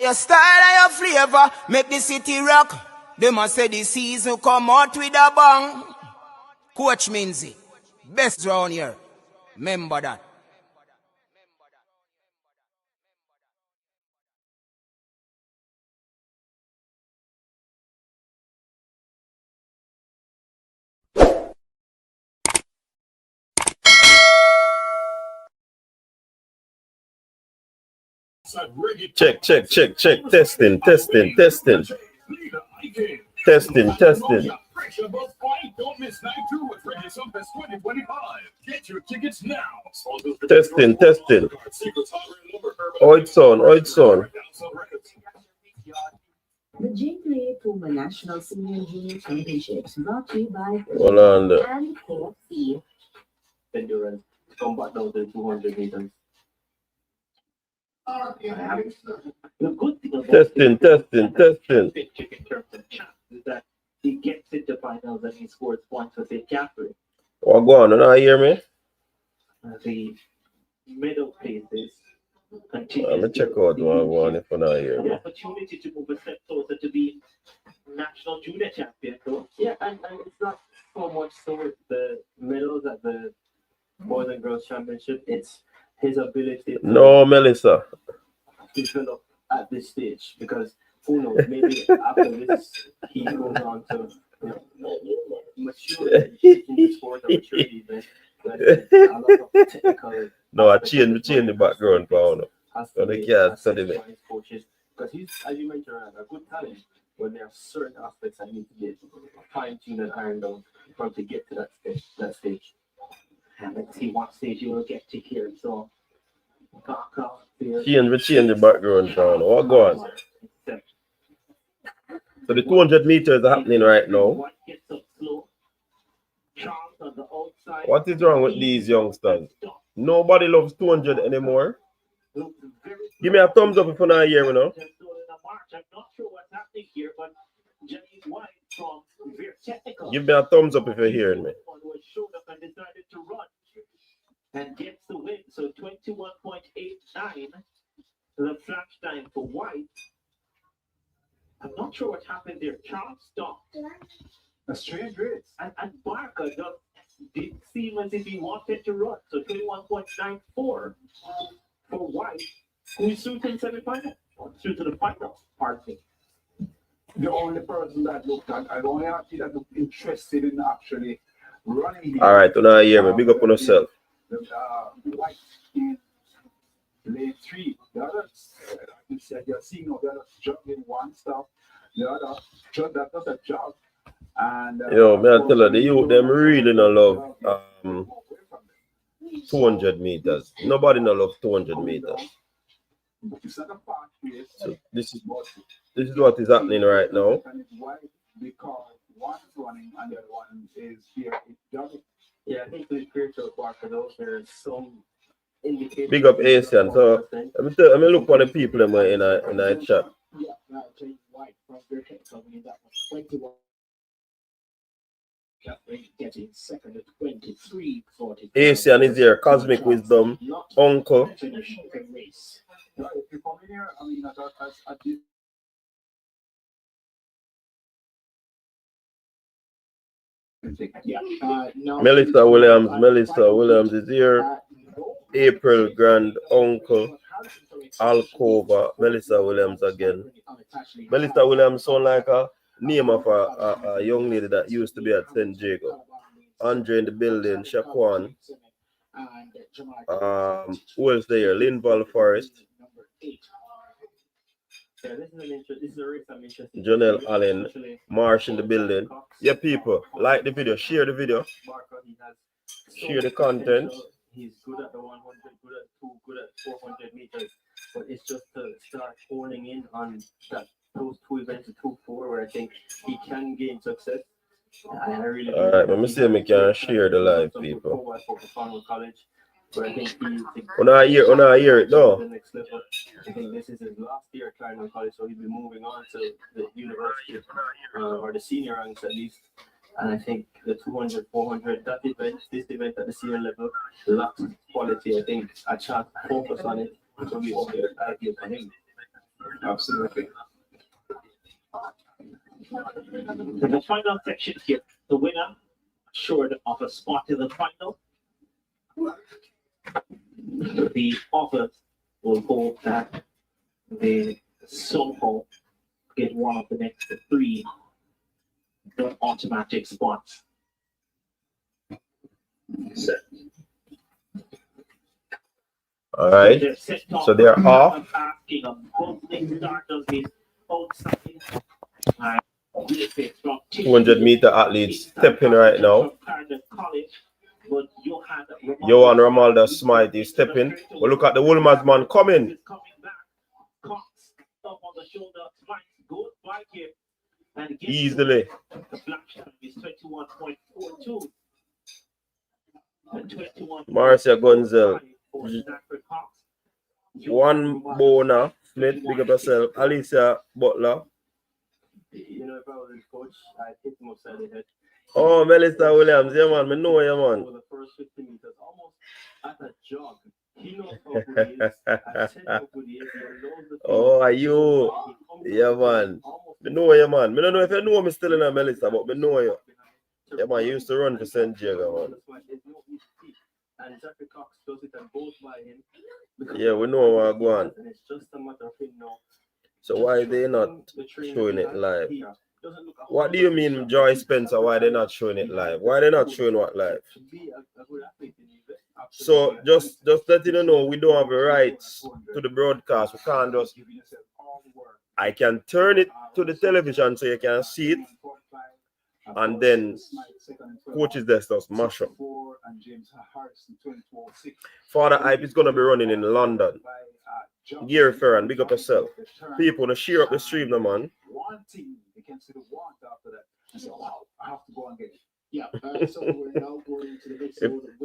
Your style and your flavor make the city rock. They must say the season come out with a bang. Coach Minzy, best round here. Remember that. Check. Testing. Don't miss night two with Radio Sumpest 2025. Get your tickets now. Testing. Oh, it's on. The J3 Puma National Senior Junior Championships brought to you by Hold on there. and KFC. Endurance combat down to 200 meters. The good thing about Testing. Fit Chick in terms of chance is that he gets into finals and he scores points for St. Catherine. What go on? You not hear me? The middle paces Let continue me check out what go on if you not hear the me. opportunity to move a step closer to be national junior champion. So, yeah, and it's not so much so with the medals at the Boys and Girls Championship, it's his ability to No, Melissa. develop at this stage, because who knows, maybe after this he goes on to mature in the sport of maturity, but a lot of technical No, I change the background for now. has So to they be can't assessed study me. by his coaches, because he's, as you mentioned, a good talent, but there are certain aspects that need to get fine-tuned and ironed out for him to get to that stage. And let's see what stage you will get to here. So Change the background for now. What go on? So the 200 meters are happening right now. What is wrong with these youngsters? Nobody loves 200 anymore. Give me a thumbs up if you're not here, you know. I'm not sure what's happening here, but Jenny's wife from very technical. Give me a thumbs up if you're hearing me. Showed up and decided to run and gets the win. So 21.89, the flash time for White. I'm not sure what happened there. Charles stopped. A strange race. And Barker did seem as if he wanted to run. So 21.94 for White, who is through to the semifinal, or through to the final, pardon me. The only person that looked at, I only actually that looked interested in actually running here. All right, you not hear me. Big up on yourself. White in lane 3. The others, you said you're seeing now, the other juggling one stuff. The other, that does a jog. And Yo, man, I tell you, the youth, them really no love 200 meters. Nobody no love 200 meters. So this is what is happening right now. Because one is running and the other one is here. Yeah, I think the spiritual part for those, there's some indication. Big up Asian. So let me look for the people in a chat. Getting second at 23.40. Asian is here. Cosmic Wisdom. Uncle. If you come in here, I mean, at this. Melissa Williams is here. April Grand Uncle. Alcova. Melissa Williams again. Melissa Williams sound like a name of a young lady that used to be at St. Jacob. Andre in the building. Shaquan. Who else there? Linval Forest. Yeah, this is a race I'm interested in. Janelle Allen, Marsh in the building. Yeah, people, like the video, share the video, share the content. He's good at the 100, good at 2, good at 400 meters, but it's just to start honing in on those two events, the 2-4, where I think he can gain success. I really all right, let me see if I can share the live, people. But I think When I hear it, no. The next level. I think this is his last year at Clarendon College, so he'll be moving on to the university or the senior ranks at least. And I think the 200, 400, this event at the senior level, lots of quality. I think I can't focus on it. It will be okay for him. Absolutely. In the final section here, the winner assured of a spot in the final. The others will hope that they somehow get one of the next three automatic spots. All right. So they're off. Asking a bubbling start of the outside. 200-meter athletes stepping right now. Johan Ramalda Smythe is stepping. But look at the Woolman's man coming. Easily. Marcia Gonzel. One Bona Smith, big up yourself. Alicia Butler. You know, if I was his coach, I'd hit him upside the head. Oh, Melissa Williams, yeah man, I know you man. For the first 50 meters, almost at a jog. He knows how good he is. I said how good he is. He knows the Oh, are you? Yeah man. I know you man. I don't know if you know me still in a Melissa, but I know you. Yeah man, you used to run for St. Diego, man. And Jeffrey Cox does it and goes by him. Yeah, we know what go on. And it's just a matter of him now. So why are they not showing it live? What do you mean, Joy Spencer? Why they're not showing it live? Why they're not showing what live? So just letting you know, we don't have the rights to the broadcast. We can't just. I can turn it to the television so you can see it, and then coaches there just mash up. Father Hype is gonna be running in London. Gary Ferran, big up yourself. People, to share up the stream, no man.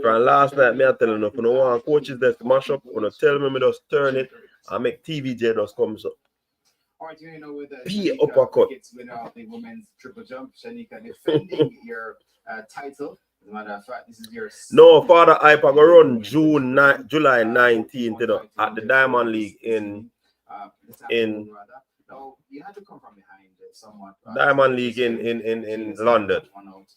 From last night, me I telling you, if you don't want coaches there to mash up, when you tell me just turn it and make TVJ just comes up. P uppercut. Winner of the women's triple jump, Shanika, defending your title. As a matter of fact, this is your. No, Father Hype I go run July 19th, you know, at the Diamond League in No, you had to come from behind somewhat. Diamond League in London.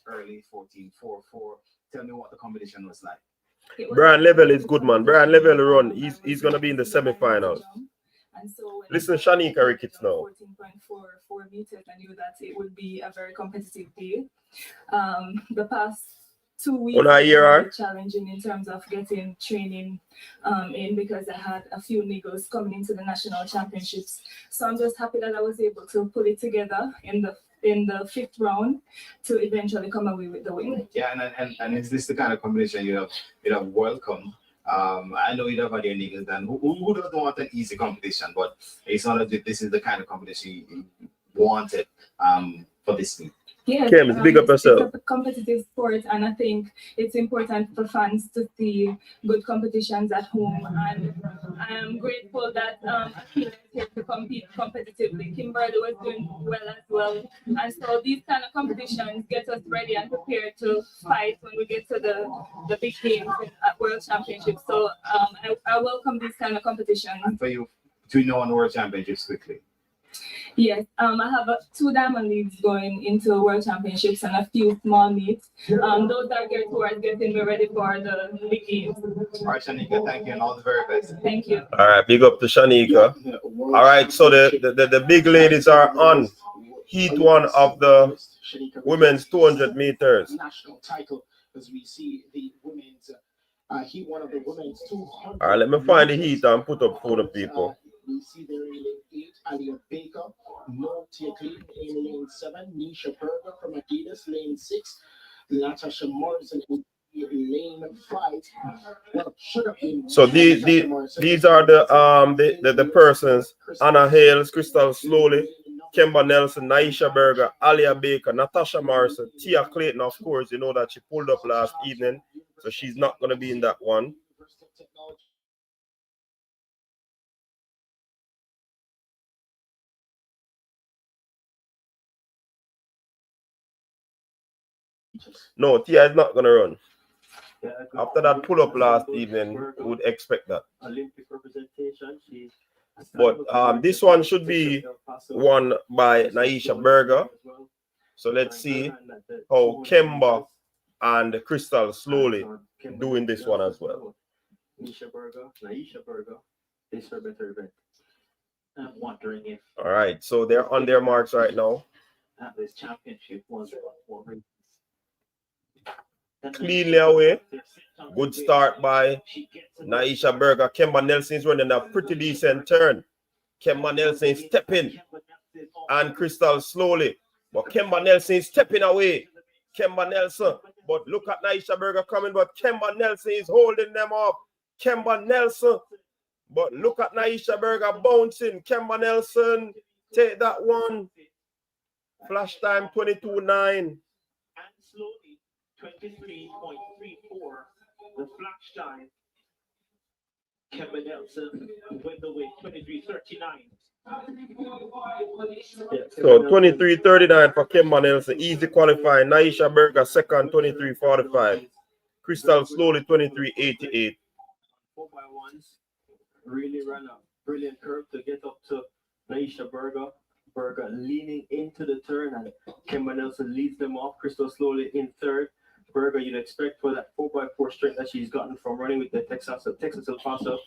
Early 14-4-4. Tell me what the competition was like. Brian Level is good, man. Brian Level run. He's gonna be in the semifinals. And so Listen, Shanika Ricketts now. 14.44 meters, I knew that it would be a very competitive day. The past 2 weeks were challenging in terms of getting training in, because I had a few niggles coming into the national championships. So I'm just happy that I was able to pull it together in the fifth round to eventually come away with the win. Yeah, and is this the kind of competition you have welcome? I know you have had your niggles, and who doesn't want an easy competition? But it's not as if this is the kind of competition you wanted for this week. Yes, Kim, big up yourself. It's a competitive sport, and I think it's important for fans to see good competitions at home. And I am grateful that Akila is here to compete competitively. Kimberly was doing well as well. And so these kind of competitions get us ready and prepared to fight when we get to the big games at World Championships. So I welcome these kind of competitions. And for you, to know on World Championships quickly. Yes, I have 2 diamond leagues going into World Championships and a few small meets. Those are geared towards getting me ready for the big games. All right, Shanika, thank you and all the very best. Thank you. All right, big up to Shanika. All right, so the big ladies are on heat 1 of the women's 200 meters. National title, as we see the women's heat 1 of the women's 200. All right, let me find the heat and put up for the people. We see there in lane 8, Alia Baker, No Tia Clean in lane 7, Nisha Berger from Adidas, lane 6, Natasha Morrison in lane 5. So these are the persons: Anna Hales, Crystal Slowly, Kemba Nelson, Naisha Berger, Alia Baker, Natasha Morrison, Tia Clayton. Of course, you know that she pulled up last evening, so she's not going to be in that one. No, Tia is not going to run. After that pull-up last evening, we would expect that. Olympic representation. She's But this one should be won by Naisha Berger. So let's see how Kemba and Crystal slowly doing this one as well. Naisha Berger is her better event. I'm wondering if. All right, so they're on their marks right now. This championship was Cleanly away. Good start by Naisha Berger. Kemba Nelson is running a pretty decent turn. Kemba Nelson is stepping. And Crystal slowly. But Kemba Nelson is stepping away. Kemba Nelson. But look at Naisha Berger coming. But Kemba Nelson is holding them up. Kemba Nelson. But look at Naisha Berger bouncing. Kemba Nelson. Take that one. Flash time 22.9. And slowly 23.34. The flash time. Kemba Nelson went away 23.39. So 23.39 for Kemba Nelson. Easy qualifying. Naisha Berger second 23.45. Crystal slowly 23.88. 4x1s really ran a brilliant curve to get up to Naisha Berger. Berger leaning into the turn and Kemba Nelson leads them off. Crystal slowly in third. Berger, you'd expect for that 4x4 strength that she's gotten from running with the Texas El Paso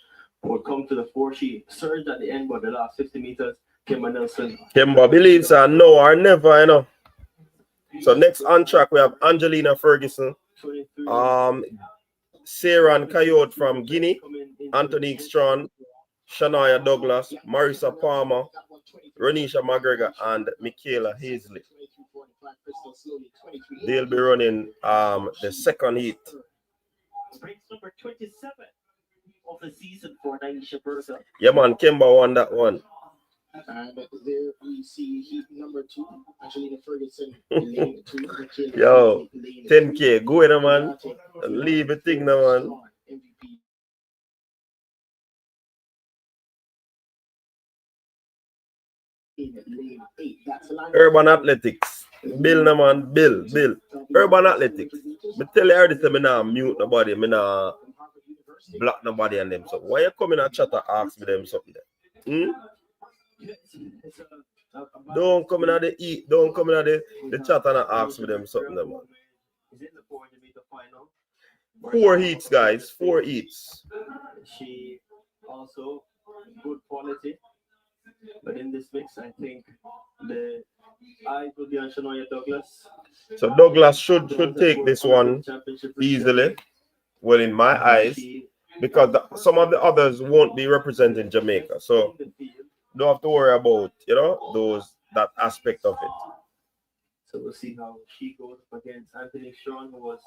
would come to the fore. She surged at the end, but the last 50 meters, Kemba Nelson. Kemba believes no or never, you know. So next on track we have Angelina Ferguson, Sarah Coyote from Guinea, Anthony Strawn, Shania Douglas, Marissa Palmer, Renisha McGregor, and Michaela Hazley. They'll be running the second heat. Race number 27 of the season for Naisha Berger. Yeah, man, Kemba won that one. And there we see heat number 2, Angelina Ferguson, lane 2. Yo, 10K, go in, man. Leave the thing, now, man. Urban Athletics. Bill, no man, Bill. Urban Athletics. Me tell you everything, me nah mute nobody, me nah block nobody and them. So why you come in and chat and ask me them something there? Don't come in at the chat and ask me them something there, man. 4 heats, guys. 4 heats. She also good quality. But in this mix, I think the eye will be on Shania Douglas. So Douglas should take this one easily. Well, in my eyes, because some of the others won't be representing Jamaica. So don't have to worry about, that aspect of it. So we'll see how she goes up against Anthony Strawn, who was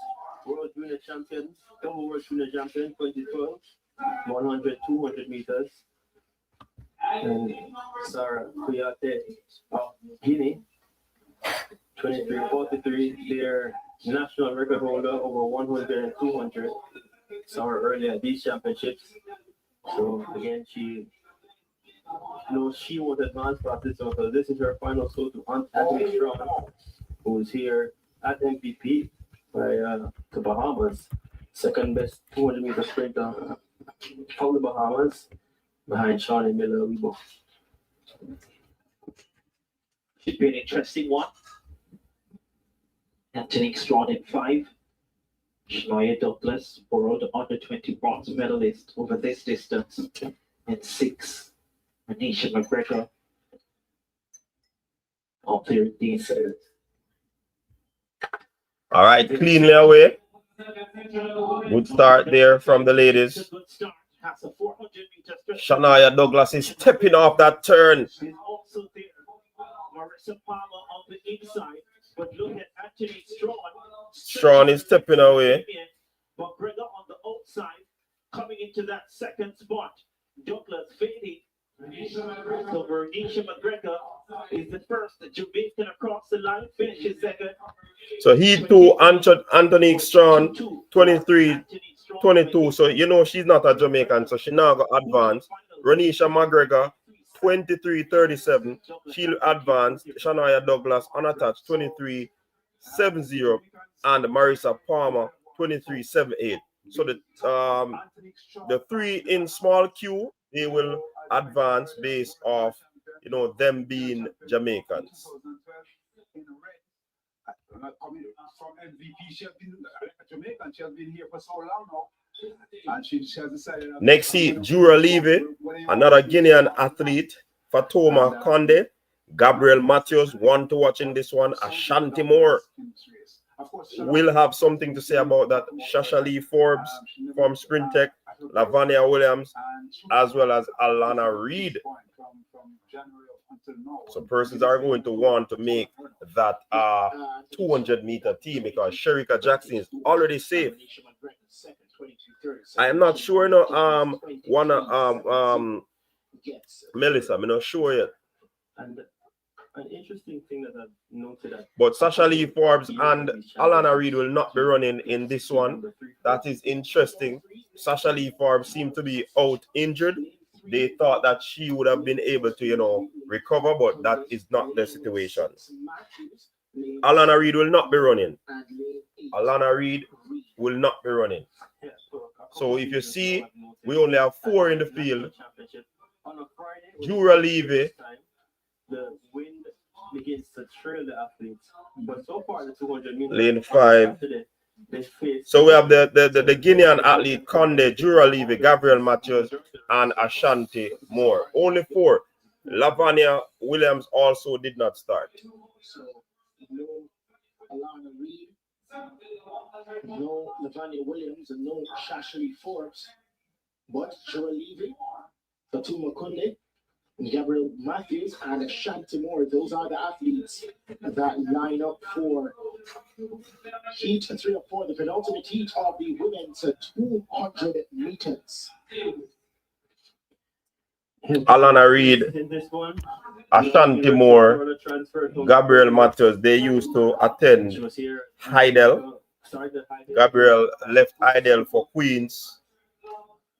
World Junior Champion, double World Junior Champion 2012, 100, 200 meters. And Sarah Kuyate of Guinea, 23.43, their national record holder over 100 and 200. Saw her earlier at these championships. So again, she won't advance past this one. So this is her final score to Anthony Strawn, who is here at MVP by the Bahamas. Second best 200 meter sprinter from the Bahamas, behind Shawnee Miller. Should be an interesting one. Anthony Strawn in 5. Shania Douglas, world under 20 bronze medalist over this distance. And 6. Anisha McGregor of their decent. All right, cleanly away. Good start there from the ladies. Shania Douglas is stepping off that turn. She's also there. Marissa Palmer on the inside, but look at Anthony Strawn. Strawn is stepping away. McGregor on the outside, coming into that second spot. Douglas fading. So Renisha McGregor is the first Jamaican across the line, finishes second. So he too, Anthony Strawn, 23-22. So she's not a Jamaican, so she now got advanced. Renisha McGregor, 23-37. She'll advance. Shania Douglas unattached, 23-70. And Marissa Palmer, 23-78. So the 3 in small Q, they will advance based off, you know, them being Jamaicans. Coming from MVP, she has been Jamaican. She has been here for so long now, and she has decided. Next, see Jura Levy, another Guinean athlete. Fatoma Conde, Gabriel Matthews. One to watch in this one. Ashanti Moore will have something to say about that. Shasha Lee Forbes from Sprint Tech, Lavania Williams, as well as Alana Reid. So persons are going to want to make that 200-meter team because Sherika Jackson is already safe. I am not sure, no, Melissa, I'm not sure yet. And an interesting thing that I've noted that. But Sasha Lee Forbes and Alana Reid will not be running in this one. That is interesting. Sasha Lee Forbes seemed to be out injured. They thought that she would have been able to, you know, recover, but that is not the situation. Alana Reid will not be running. Alana Reid will not be running. So if you see, we only have 4 in the field. Jura Levy. The wind begins to trail the athletes. But so far, the 200 meters. Lane 5. So we have the Guinean athlete Conde, Jura Levy, Gabriel Matthews, and Ashanti Moore. Only 4. Lavania Williams also did not start. So no Alana Reid, no Lavania Williams, and no Shashley Forbes, but Jura Levy, Fatuma Kunde, Gabriel Matthews, and Ashanti Moore. Those are the athletes that line up for heat 3 or 4, the penultimate heat of the women's 200 meters. Alana Reid, Ashanti Moore, Gabriel Matthews, they used to attend Heidel. Gabriel left Heidel for Queens.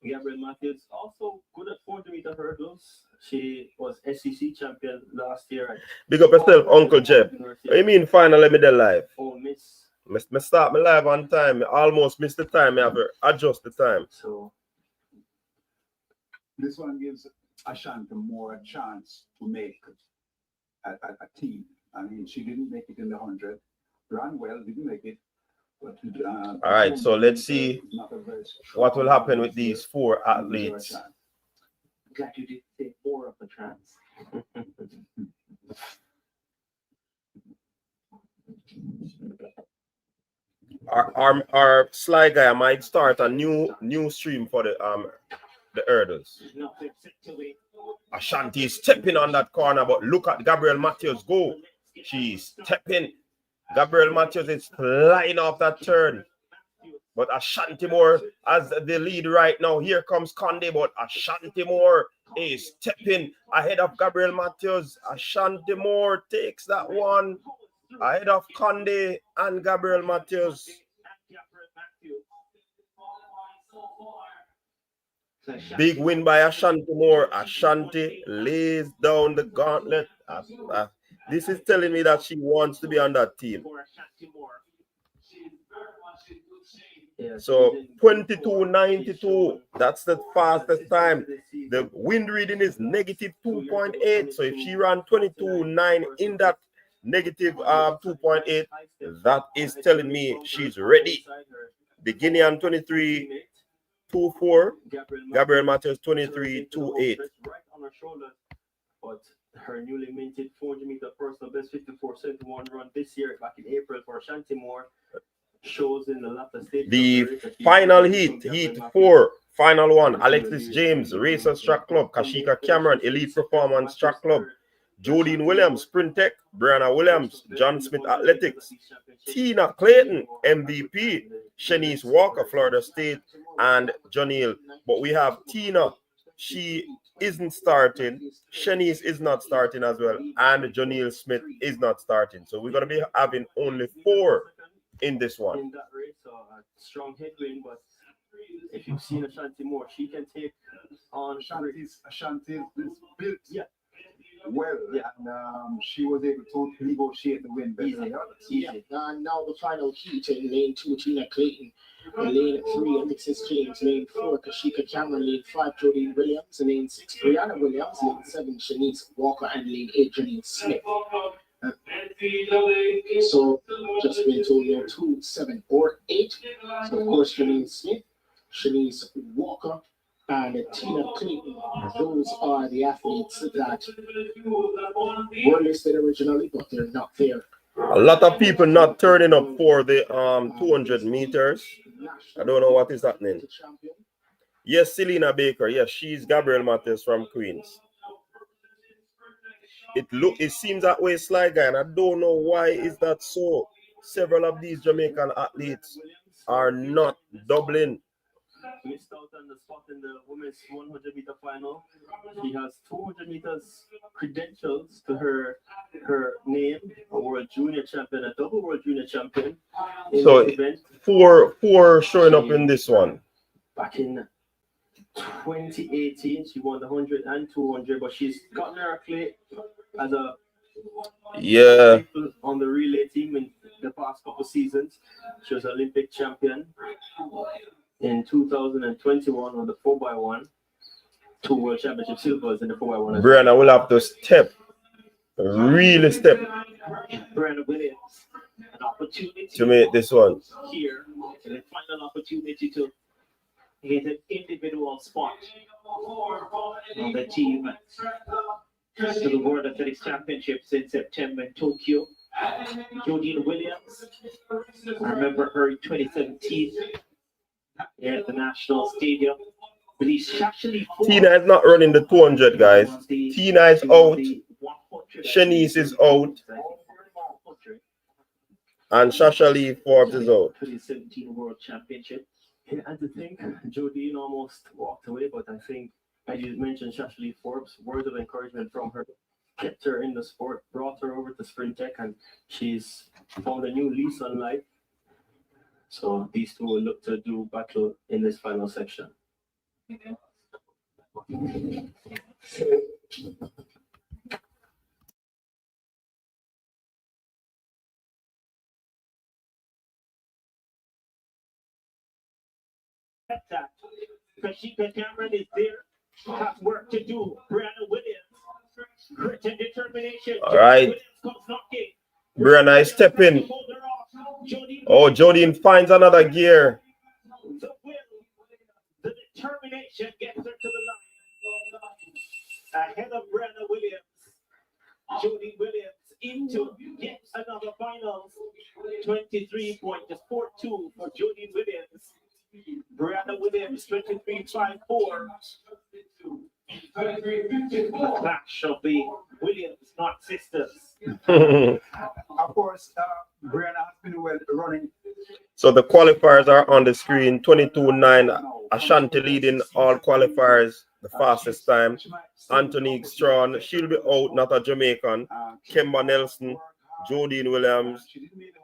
Gabriel Matthews also good at 400-meter hurdles. She was SEC champion last year. Big up yourself, Uncle Jeb. What do you mean finally me the live? Oh, miss. Me start my live on time. I almost missed the time. I have to adjust the time. So this one gives Ashanti more a chance to make a team. I mean, she didn't make it in the 100. Ran well, didn't make it. But, all right, so let's see what will happen with these 4 athletes. Glad you did say 4 of the trans. Our Sly guy might start a new stream for the hurdles. Ashanti is stepping on that corner, but look at Gabriel Matthews go. She's stepping. Gabriel Matthews is flying off that turn. But Ashanti Moore as the lead right now. Here comes Conde, but Ashanti Moore is stepping ahead of Gabriel Matthews. Ashanti Moore takes that one ahead of Conde and Gabriel Matthews. Big win by Ashanti Moore. Ashanti lays down the gauntlet. This is telling me that she wants to be on that team. So 22.92, that's the fastest time. The wind reading is negative 2.8. So if she ran 22.9 in that negative 2.8, that is telling me she's ready. The Guinean 23.24, Gabriel Matthews 23.28. But her newly minted 400-meter personal best 54.71 run this year back in April for Ashanti Moore shows in the latter stage. The final heat 4, final one. Alexis James, Racers Track Club, Kashika Cameron, Elite Performance Track Club, Jodine Williams, Sprint Tech, Brianna Williams, John Smith Athletics, Tina Clayton, MVP, Shanice Walker, Florida State, and Jonil. But we have Tina. She isn't starting. Shanice is not starting as well. And Jonil Smith is not starting. So we're going to be having only 4 in this one. In that race, a strong headwind, but if you've seen Ashanti Moore, she can take on Ashanti is built well, Yeah. and she was able to negotiate the win better than the others. Yeah, and now the final heat in lane 2, Tina Clayton. In lane 3, Alexis James. Lane 4, Kashika Cameron. Lane 5, Jodine Williams. In lane 6, Brianna Williams. Lane 7, Shanice Walker. And lane 8, Janine Smith. So, just been told no 2, 7, or 8. So, of course, Janine Smith, Shanice Walker, and Tina Clayton. Those are the athletes that were listed originally, but they're not there. A lot of people not turning up for the 200 meters. I don't know what is happening. Yes, Selena Baker. Yes, she's Gabrielle Matthias from Queens. It seems that way, Sly Guy, and I don't know why is that so. Several of these Jamaican athletes are not doubling. Missed out on the spot in the women's 100-meter final. She has 200 meters credentials to her name, a world junior champion, a double world junior champion. So four showing up in this one. Back in 2018, she won the 100 and 200, but she's gotten her accolade as a on the relay team in the past couple seasons. She was Olympic champion in 2021 on the 4x1, 2 world championship silvers in the 4x1. Brianna will have to step, really step, Brianna Williams, an opportunity to make this one. Here, the final opportunity to get an individual spot on the team to the World Athletics Championships in September in Tokyo. Jodine Williams, I remember her in 2017 here at the National Stadium. Tina is not running the 200, guys. Tina is out. Shanice is out. And Shasha Lee Forbes is out. 2017 World Championship. And to think, Jodine almost walked away, but I think, as you mentioned, Shasha Lee Forbes, words of encouragement from her, kept her in the sport, brought her over to Sprint Tech, and she's found a new lease on life. So these two will look to do battle in this final section. Kashika Cameron is there. Has work to do. Brianna Williams. Grit and determination. All right. Brianna is stepping. Oh, Jodine finds another gear. The will, the determination gets her to the line. Ahead of Brianna Williams. Jodine Williams into yet another finals. 23 points, just 4-2 for Jodine Williams. Brianna Williams, 23.54. The clash of the Williams, not sisters. Of course, Brianna has been well running. So the qualifiers are on the screen. 22.9. Ashanti leading all qualifiers, the fastest time. Anthony Strawn, she'll be out, not a Jamaican. Kemba Nelson, Jodine Williams.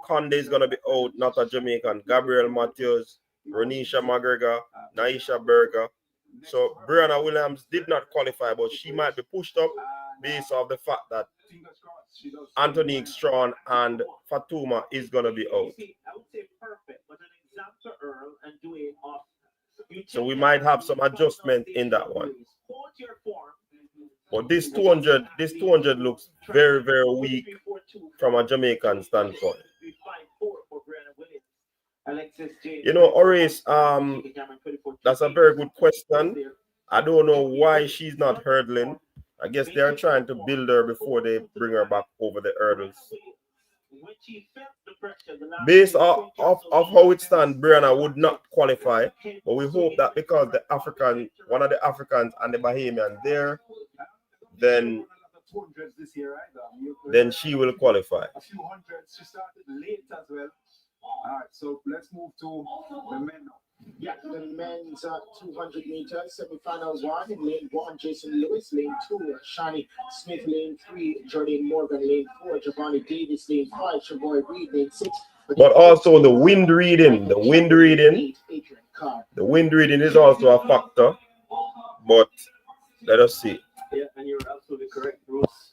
Conde is going to be out, not a Jamaican. Gabrielle Matthews, Ronisha McGregor, Naisha Berger. So Brianna Williams did not qualify, but she might be pushed up based off the fact that Anthony Strawn and Fatuma is going to be out. I would say perfect, but an example, Earl, and doing off. So we might have some adjustment in that one. But this 200 looks very, very weak from a Jamaican standpoint. You know, Horace, that's a very good question. I don't know why she's not hurdling. I guess they're trying to build her before they bring her back over the hurdles. Based off how it stands, Brianna would not qualify. But we hope that because one of the Africans and the Bahamian there, then she will qualify. A few hundreds. She started late as well. All right, so let's move to the men now. Yeah, the men's 200 meters semifinals 1 in lane 1, Jason Lewis, lane 2, Shani Smith, lane 3, Jordan Morgan, lane 4, Giovanni Davis, lane 5, Shavoy Reed, lane 6. But also the wind reading is also a factor. But let us see. Yeah, and you're absolutely correct, Bruce.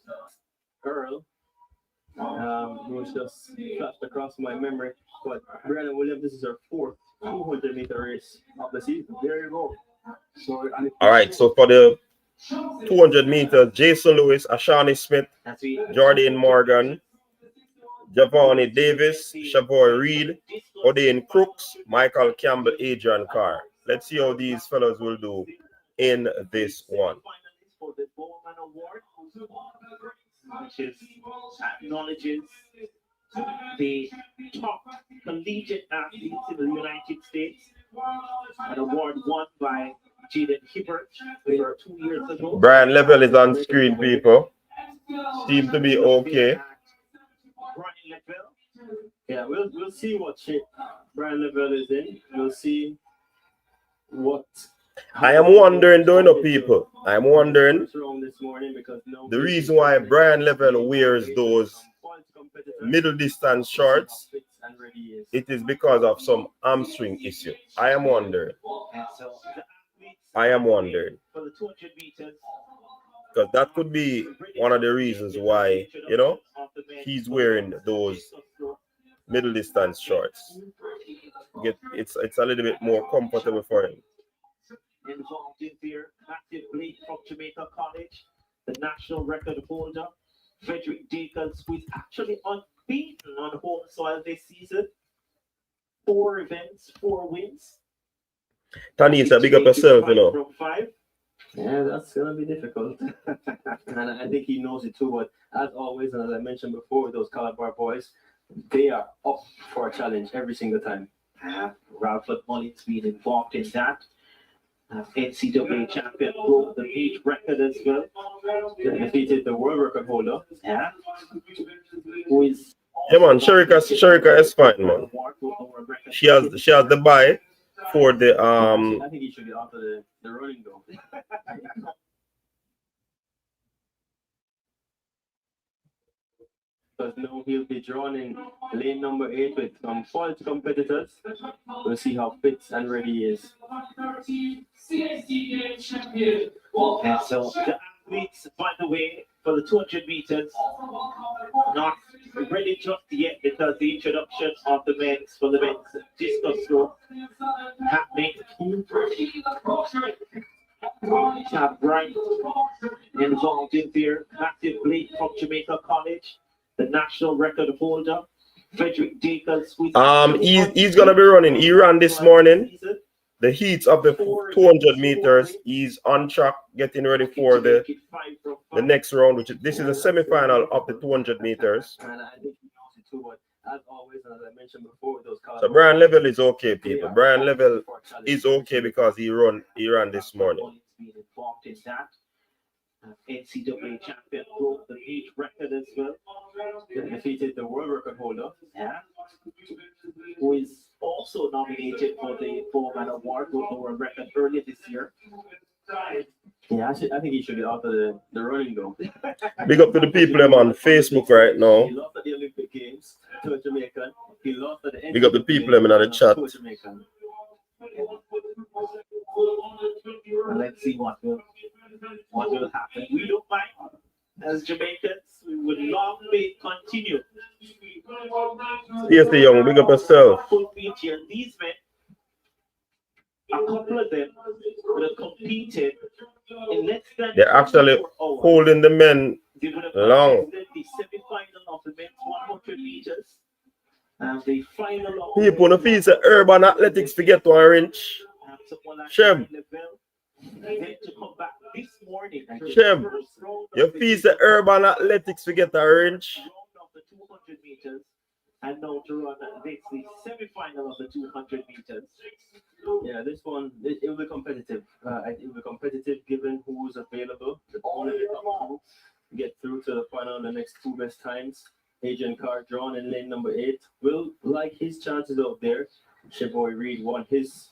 names just flashed across my memory. But Brianna Williams, this is her fourth 200-meter race of the season. There you go. So, and All right, so for the 200 meters, Jason Lewis, Ashani Smith, Jordan Morgan, Javani Davis, Shavoy Reed, Odean Crooks, Michael Campbell, Adrian Carr. Let's see how these fellows will do in this one. For the Bowman Award, which is acknowledges the top collegiate athletes in the United States. An award won by Jaden Hibbert over 2 years ago. Brian Level is on screen, people. Seem to be okay. Brian Lavelle. Yeah, we'll see what shape Brian Lavelle is in. We'll see what. I am wondering, don't know, people. I'm wondering the reason why Brian Level wears those middle distance shorts. It is because of some hamstring issue. I am wondering. For the 200 meters, because that could be one of the reasons why, you know, he's wearing those middle distance shorts. It's a little bit more comfortable for him. Involved in there, Matthew Blake from Jamaica College, the national record holder, Frederick Jacobs, who is actually unbeaten on home soil this season. 4 events, 4 wins. Tanisha, big up yourself, you know. From 5. Yeah, that's gonna be difficult. And I think he knows it too. But as always, and as I mentioned before, those Calabar boys, they are up for a challenge every single time. Ralph Mullins being involved in that. NCAA champion broke the meet record as well. Defeated the world record holder. Yeah. Who is Yeah, man, Sharika is fine, man. She has the buy for the I think he should be after the running though. Because now he'll be drawn in lane number 8 with some false competitors. We'll see how fit and ready he is. And so the athletes, by the way, for the 200 meters, not ready just yet because the introduction of the men's for the men's discus throw happening. Have Brian involved in there. Matthew Blake from Jamaica College, the national record holder. Frederick Jacobs. He's gonna be running. He ran this morning. The heats of the 200 meters. He's on track, getting ready for the next round, which this is a semifinal of the 200 meters. And I think he knows it too, but as always, as I mentioned before, those So Brian Level is okay, people. Brian Level is okay because he ran this morning. Involved in that. NCAA champion broke the meet record as well. defeated the world record holder. Yeah. Who is also nominated for the Bowman Award, broke the world record earlier this year. Yeah, I think he should be out of the running though. Big up to the people I'm on Facebook right now. He lost at the Olympic Games to a Jamaican. He lost at the Big up the people I'm in the chat. to a Jamaican. And let's see what will happen. We don't mind as Jamaicans. We would love to continue. Yes, the young, big up yourself. Full feature. These men, a couple of them would have competed in less than They're actually 24 hours. holding the men They would have long. contested the semi-final of the men's 100 meters and the final of People no feel say urban athletics forget to arrange. someone like Shem. Then to come back this morning. Shem, you feel say urban athletics forget to arrange. Round of the 200 meters and now to run this the semi-final of the 200 meters. Yeah, this one it will be competitive. It will be competitive given who's available. The only top two get through to the final. The next two best times. Agent Carr drawn in lane number 8 will like his chances out there. Sheboy Reed won his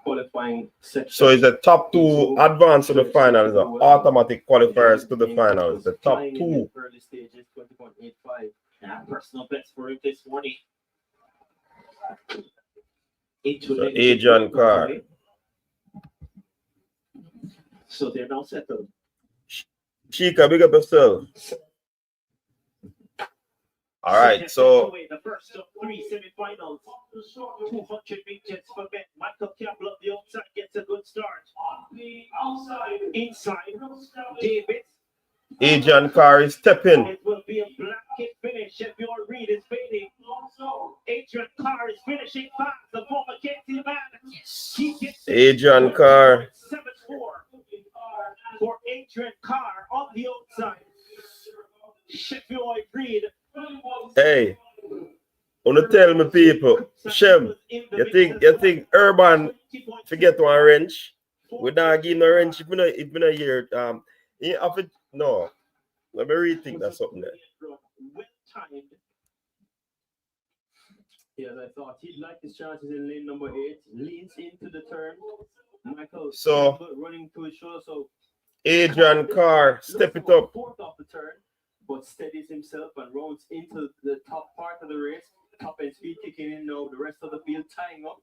qualifying section. So it's the top two advance to the finals, the automatic qualifiers to the finals. The top Flying in two. the early stages, 20.85. Personal best for him this morning. Into So the Adrian Carr. So they're now settled. Chica, big up yourself. All right, so the first of 3 semifinals, 200 meters for men. Michael Campbell up the outside gets a good start. Inside, David. Adrian Carr is stepping. It will be a black kit finish if your read is fading. Adrian Carr is finishing fast. The former KT man. He gets Adrian Carr. 7-4 for Adrian Carr on the outside. Sheffield Reed. Hey, wanna tell me people, Shem, you think Urban forget one wrench? We not give no wrench if we not hear you have it, no. Let me rethink that something there. Well timed. Yes, I thought he'd like his chances in lane number 8. Leans into the turn. Michael So running to his shoulder, so Adrian Carr, step it up. Fourth off the turn, but steadies himself and rounds into the top part of the race. Top end speed kicking in now. The rest of the field tying up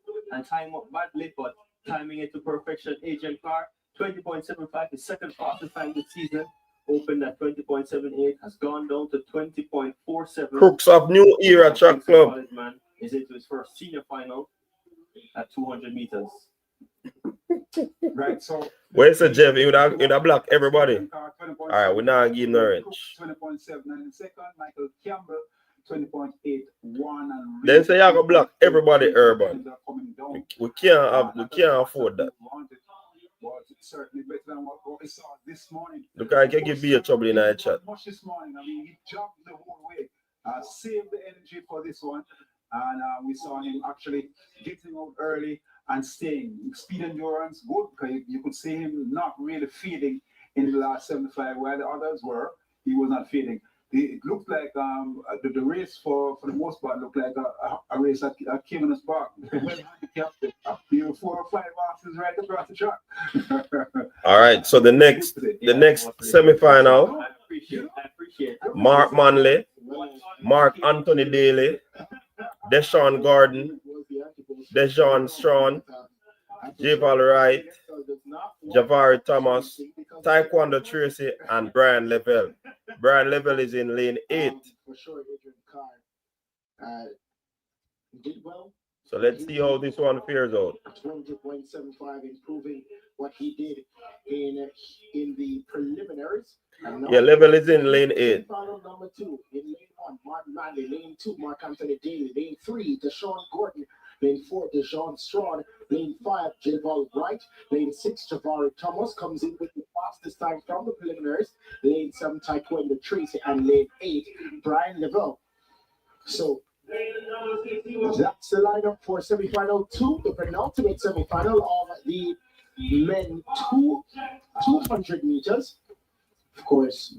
badly, but timing it to perfection. Adrian Carr, 20.75, the second fastest time this season. Opened at 20.78, has gone down to 20.47. Crooks of New Era Track Club. College man is into his first senior final at 200 meters. Right, so Where's the Jeff? You would block everybody. All right, we're not giving no wrench. 20.7 in second. Michael Campbell, 20.81. Then say you go block everybody, Urban. We can't afford that. Was certainly better than what we saw this morning. Look, I can give you a trouble in that chat. Much this morning. I mean, he jogged the whole way, saved the energy for this one, and we saw him actually getting out early and staying. Speed endurance good because you could see him not really feeding in the last 75, where the others were. He was not feeding. It looked like the race for the most part looked like a race at Kingman's Park. Well handicapped, 4 or 5 horses right across the track. All right, so the next semifinal, I appreciate it. Mark Manley, Mark Anthony Daly, Deshaun Gordon, Dejon Strawn, Javal Wright, Javari Thomas, Taekwondo Tracy, and Brian Lavelle. Brian Lavelle is in lane 8. For sure, Adrian Carr did well. So let's see how this one fares out. 200.75, improving what he did in the preliminaries. Yeah, Lavelle is in lane 8. Final number 2 in lane 1, Mark Manley. Lane 2, Mark Anthony Daly. Lane 3, Deshaun Gordon. Lane 4, Dejon Strawn. Lane 5, Javal Wright. Lane 6, Javari Thomas comes in with the fastest time from the preliminaries. Lane 7, Taekwondo Tracy. And lane 8, Brian Lavelle. So that's the lineup for semifinal 2, the penultimate semifinal of the men 200 meters. Of course,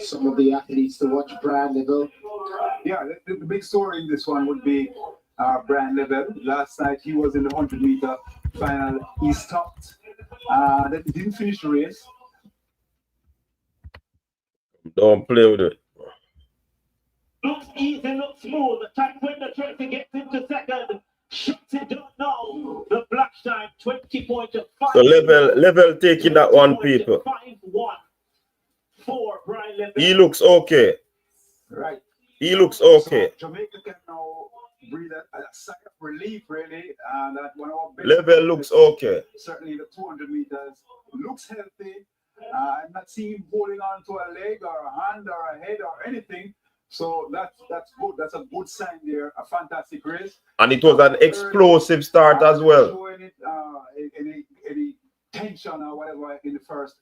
some of the athletes to watch, Brian Lavelle. Yeah, the big story in this one would be Brian Lavelle. Last night he was in the 100-meter final. He stopped. He didn't finish the race. Don't play with it. Looks easy, looks smooth. The Taekwondo Tracy gets into second. Shuts it down now. The black time, 20.5. So level taking that one, people. 5-1 for Brian Lavelle. He looks okay. Right. He looks okay. So Jamaica can now breathe a sigh of relief, really. That one of our best Level looks okay. Certainly the 200 meters looks healthy. I'm not seeing him holding on to a leg or a hand or a head or anything. So that's good. That's a good sign there. A fantastic race. And it was an explosive start as well. Showing it any tension or whatever in the first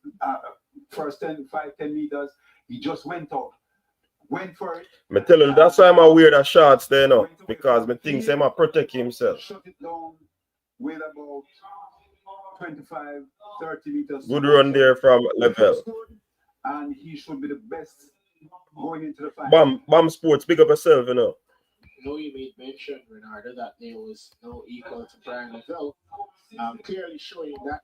10 meters. He just went out. Went for it. I tell you, that's why I'm wear the shots there now. Because I think he might protect himself. Shut it down with about 25, 30 meters. Good run there from Lavelle. And he should be the best going into the final. Bam Sports, pick up yourself, you know. You know, you made mention, Renardo, that there was no equal to Brian Lavelle. Clearly showing that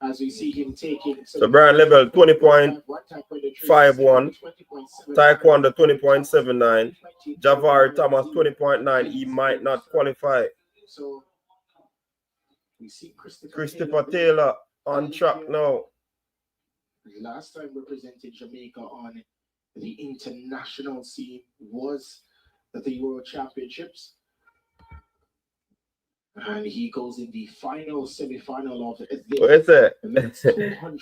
as we see him taking. So Brian Lavelle 20.51, Taekwondo 20.79, Javari Thomas 20.9. He might not qualify. So we see Christopher Taylor on track now. Last time represented Jamaica on the international scene was the World Championships. And he goes in the final semi-final of this. What's that?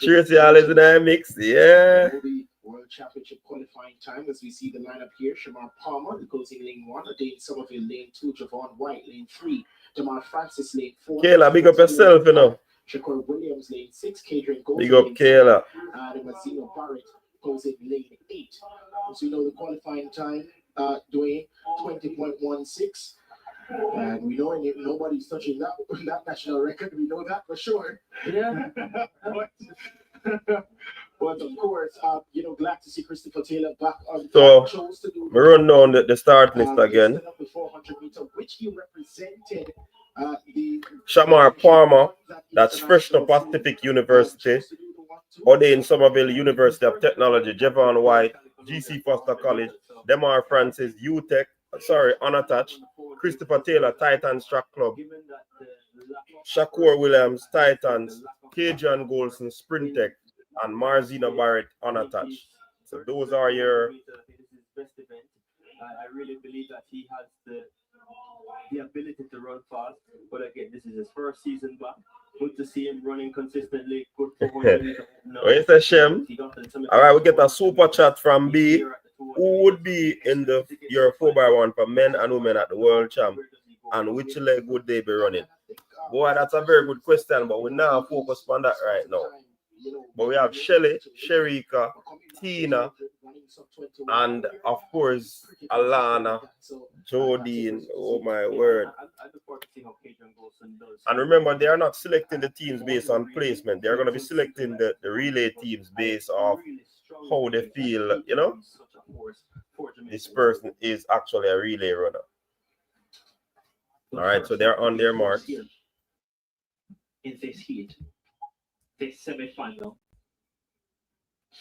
Tracy Allen in that mix, yeah. The World Championship qualifying time as we see the lineup here. Shamar Palmer goes in lane 1, Dane Somerville lane 2, Javon White lane 3, Jamal Francis lane 4. Kayla, big up yourself, you know. Shakur Williams lane 6, Kadrian goes big up Kayla. And Mazzino Barrett goes in lane 8. So you know the qualifying time, doing 20.16. And we know nobody's touching that national record. We know that for sure. Yeah. But of course, glad to see Christopher Taylor back on. So we run down the start list again. The 400 meter, which he represented the Shamar Palmer, that's Fresno Pacific University, Odin Somerville University of Technology, Javon White, GC Foster College, Demar Francis, UTech, unattached, Christopher Taylor, Titans Track Club, Shakur Williams, Titans, Kajan Golson, Sprint Tech, and Marzina Barrett, unattached. So those are your... I really believe that he has the ability to run fast. But again, this is his first season back. Good to see him running consistently. Good for him. Where's the Shem? All right, we get a super chat from B. Who would be in your 4x1 for men and women at the World Champ? And which leg would they be running? Boy, that's a very good question, but we're not focused on that right now. But we have Shelly, Sherika, Tina, and of course Alana, Jodine. Oh my word. And remember, they are not selecting the teams based on placement. They're going to be selecting the relay teams based off how they feel, this person is actually a relay runner. All right, so they're on their marks. In this heat, this semi-final,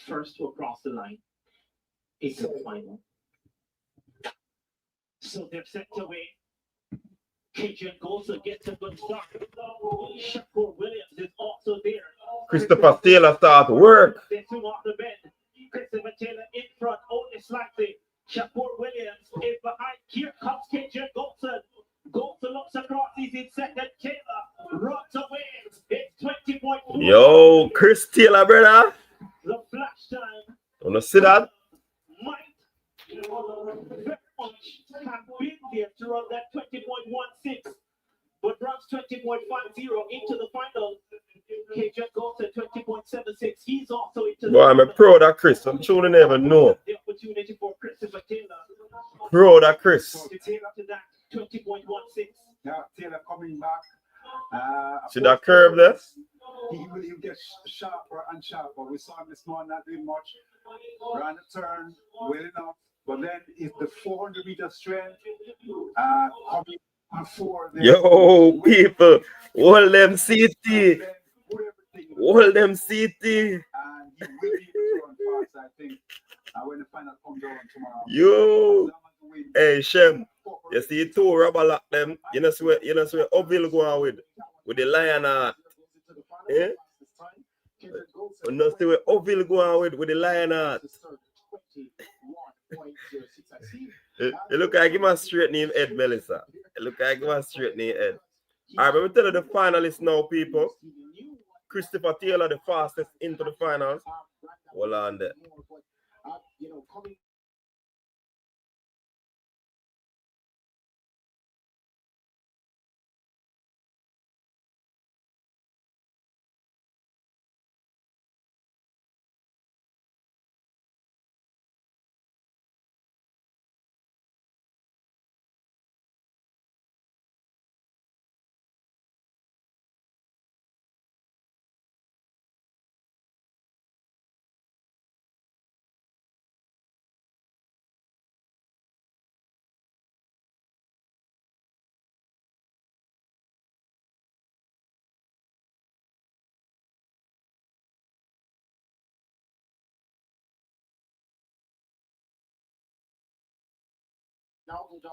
first to cross the line into the final. So they're set away. Cajun Golson gets a good start. Shakur Williams is also there. Christopher Taylor start work. They swing off the bend. Christopher Taylor in front, only slightly. Shakur Williams is behind. Here comes Cajun Golson. Golson looks across. He's in second. Taylor runs away. It's 20.4. Yo, Chris Taylor, brother. The flash time. Wanna see that? Might very much have been there to run that 20.16, but runs 20.50 into the final. Cajun goes to 20.76. He's also into the Boy, I'm a pro of that Chris. I'm sure they never know. The opportunity for Christopher Taylor. Pro of that Chris. Taylor to that 20.16. Yeah, Taylor coming back. See that curve there? He will get sharper and sharper. We saw him this morning not doing much. Ran the turn well enough. But then if the 400 meter strength coming before the Yo, people, hold them CT. Hold them CT. And he will be able to run fast, I think. When the final comes down tomorrow. Yo. Hey, Shem. You see two rubber lock them. You know where Upville go on with the lion heart. Eh? You know where Upville go on with the lion heart. You look like him a straight name Ed, Melissa. You look like him a straight name Ed. Alright, but we tell you the finalists now, people. Christopher Taylor, the fastest into the finals. Hold on there.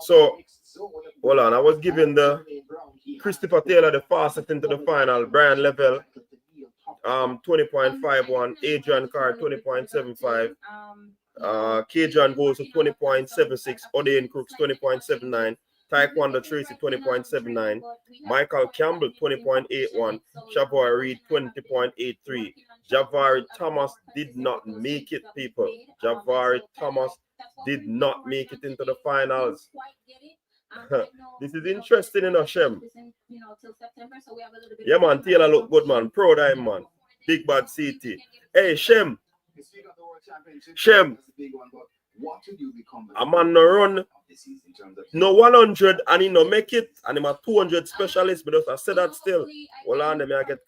So, hold on. I was giving the Christopher Taylor the fastest into the final. Brian Level 20.51. Adrian Carr 20.75. Kajan goes to 20.76. Odean Crooks 20.79. Taekwondo Tracy 20.79. Michael Campbell 20.81. Shavoi Reed 20.83. Javari Thomas did not make it, people. Javari Thomas did not make it into the finals. This is interesting, you know, Shem. Yeah, man, Taylor look good, man. Proud of him, man. Big bad CT. Hey, Shem. Shem. A man no run no 100 and he no make it, and him a 200 specialist, but I said that still. Hold on, let me get.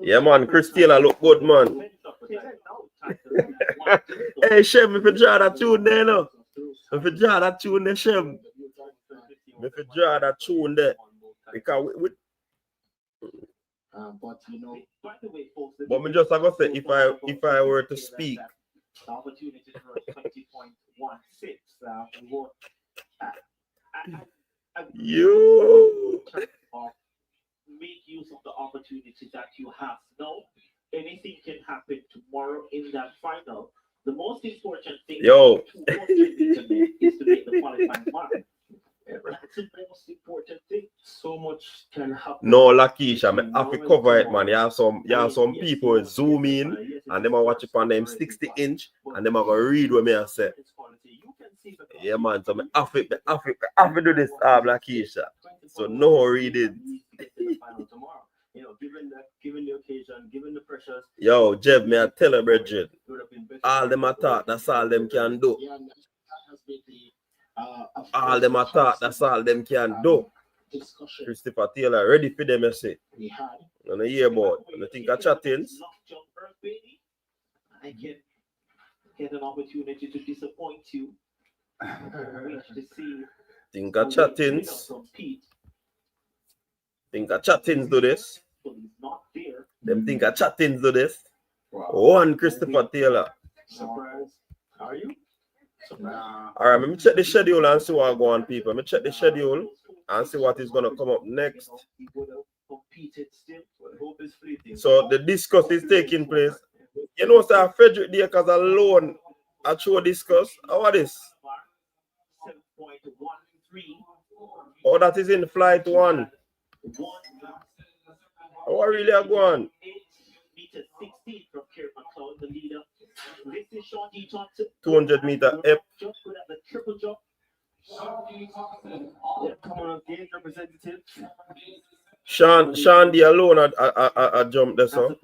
Yeah, man, Chris Taylor look good, man. Hey, Shem, if you draw that tune there, no? If you draw that tune there, Shem. If you draw that tune there. Because but you know, but me just I go say if I were to speak. The opportunity for 20.16. You make use of the opportunity that you have now. Anything can happen tomorrow in that final. The most important thing is to make the qualifying mark. That's the most important thing. So much can happen. No, Lakisha, I have to cover it, man. You have some people zoom in and them are watch it on them 60-inch and them are gonna read what me I say. Yeah, man. So I have to do this, Lakisha. So no reading. You know, given the occasion, given the pressures. Yo, Jeff, may I tell you, Bridget, all them are thought, that's all them can do. All them are thought, that's all them can do. Christopher Taylor, ready for them, I say. And I hear about, and I think I chattings. I can get an opportunity to disappoint you. Think I chattings. Think I chattings do this. Them think I chattings do this. One Christopher Taylor. Surprise. Are you? All right, let me check the schedule and see what go on, people. Let me check the schedule and see what is going to come up next. So the discuss is taking place. You know, sir, Frederick Dakers alone at show discuss. How are this? Oh, that is in flight 1. How are really going? 200-meter up. Come on, game representative. Sean D alone a jump there, so.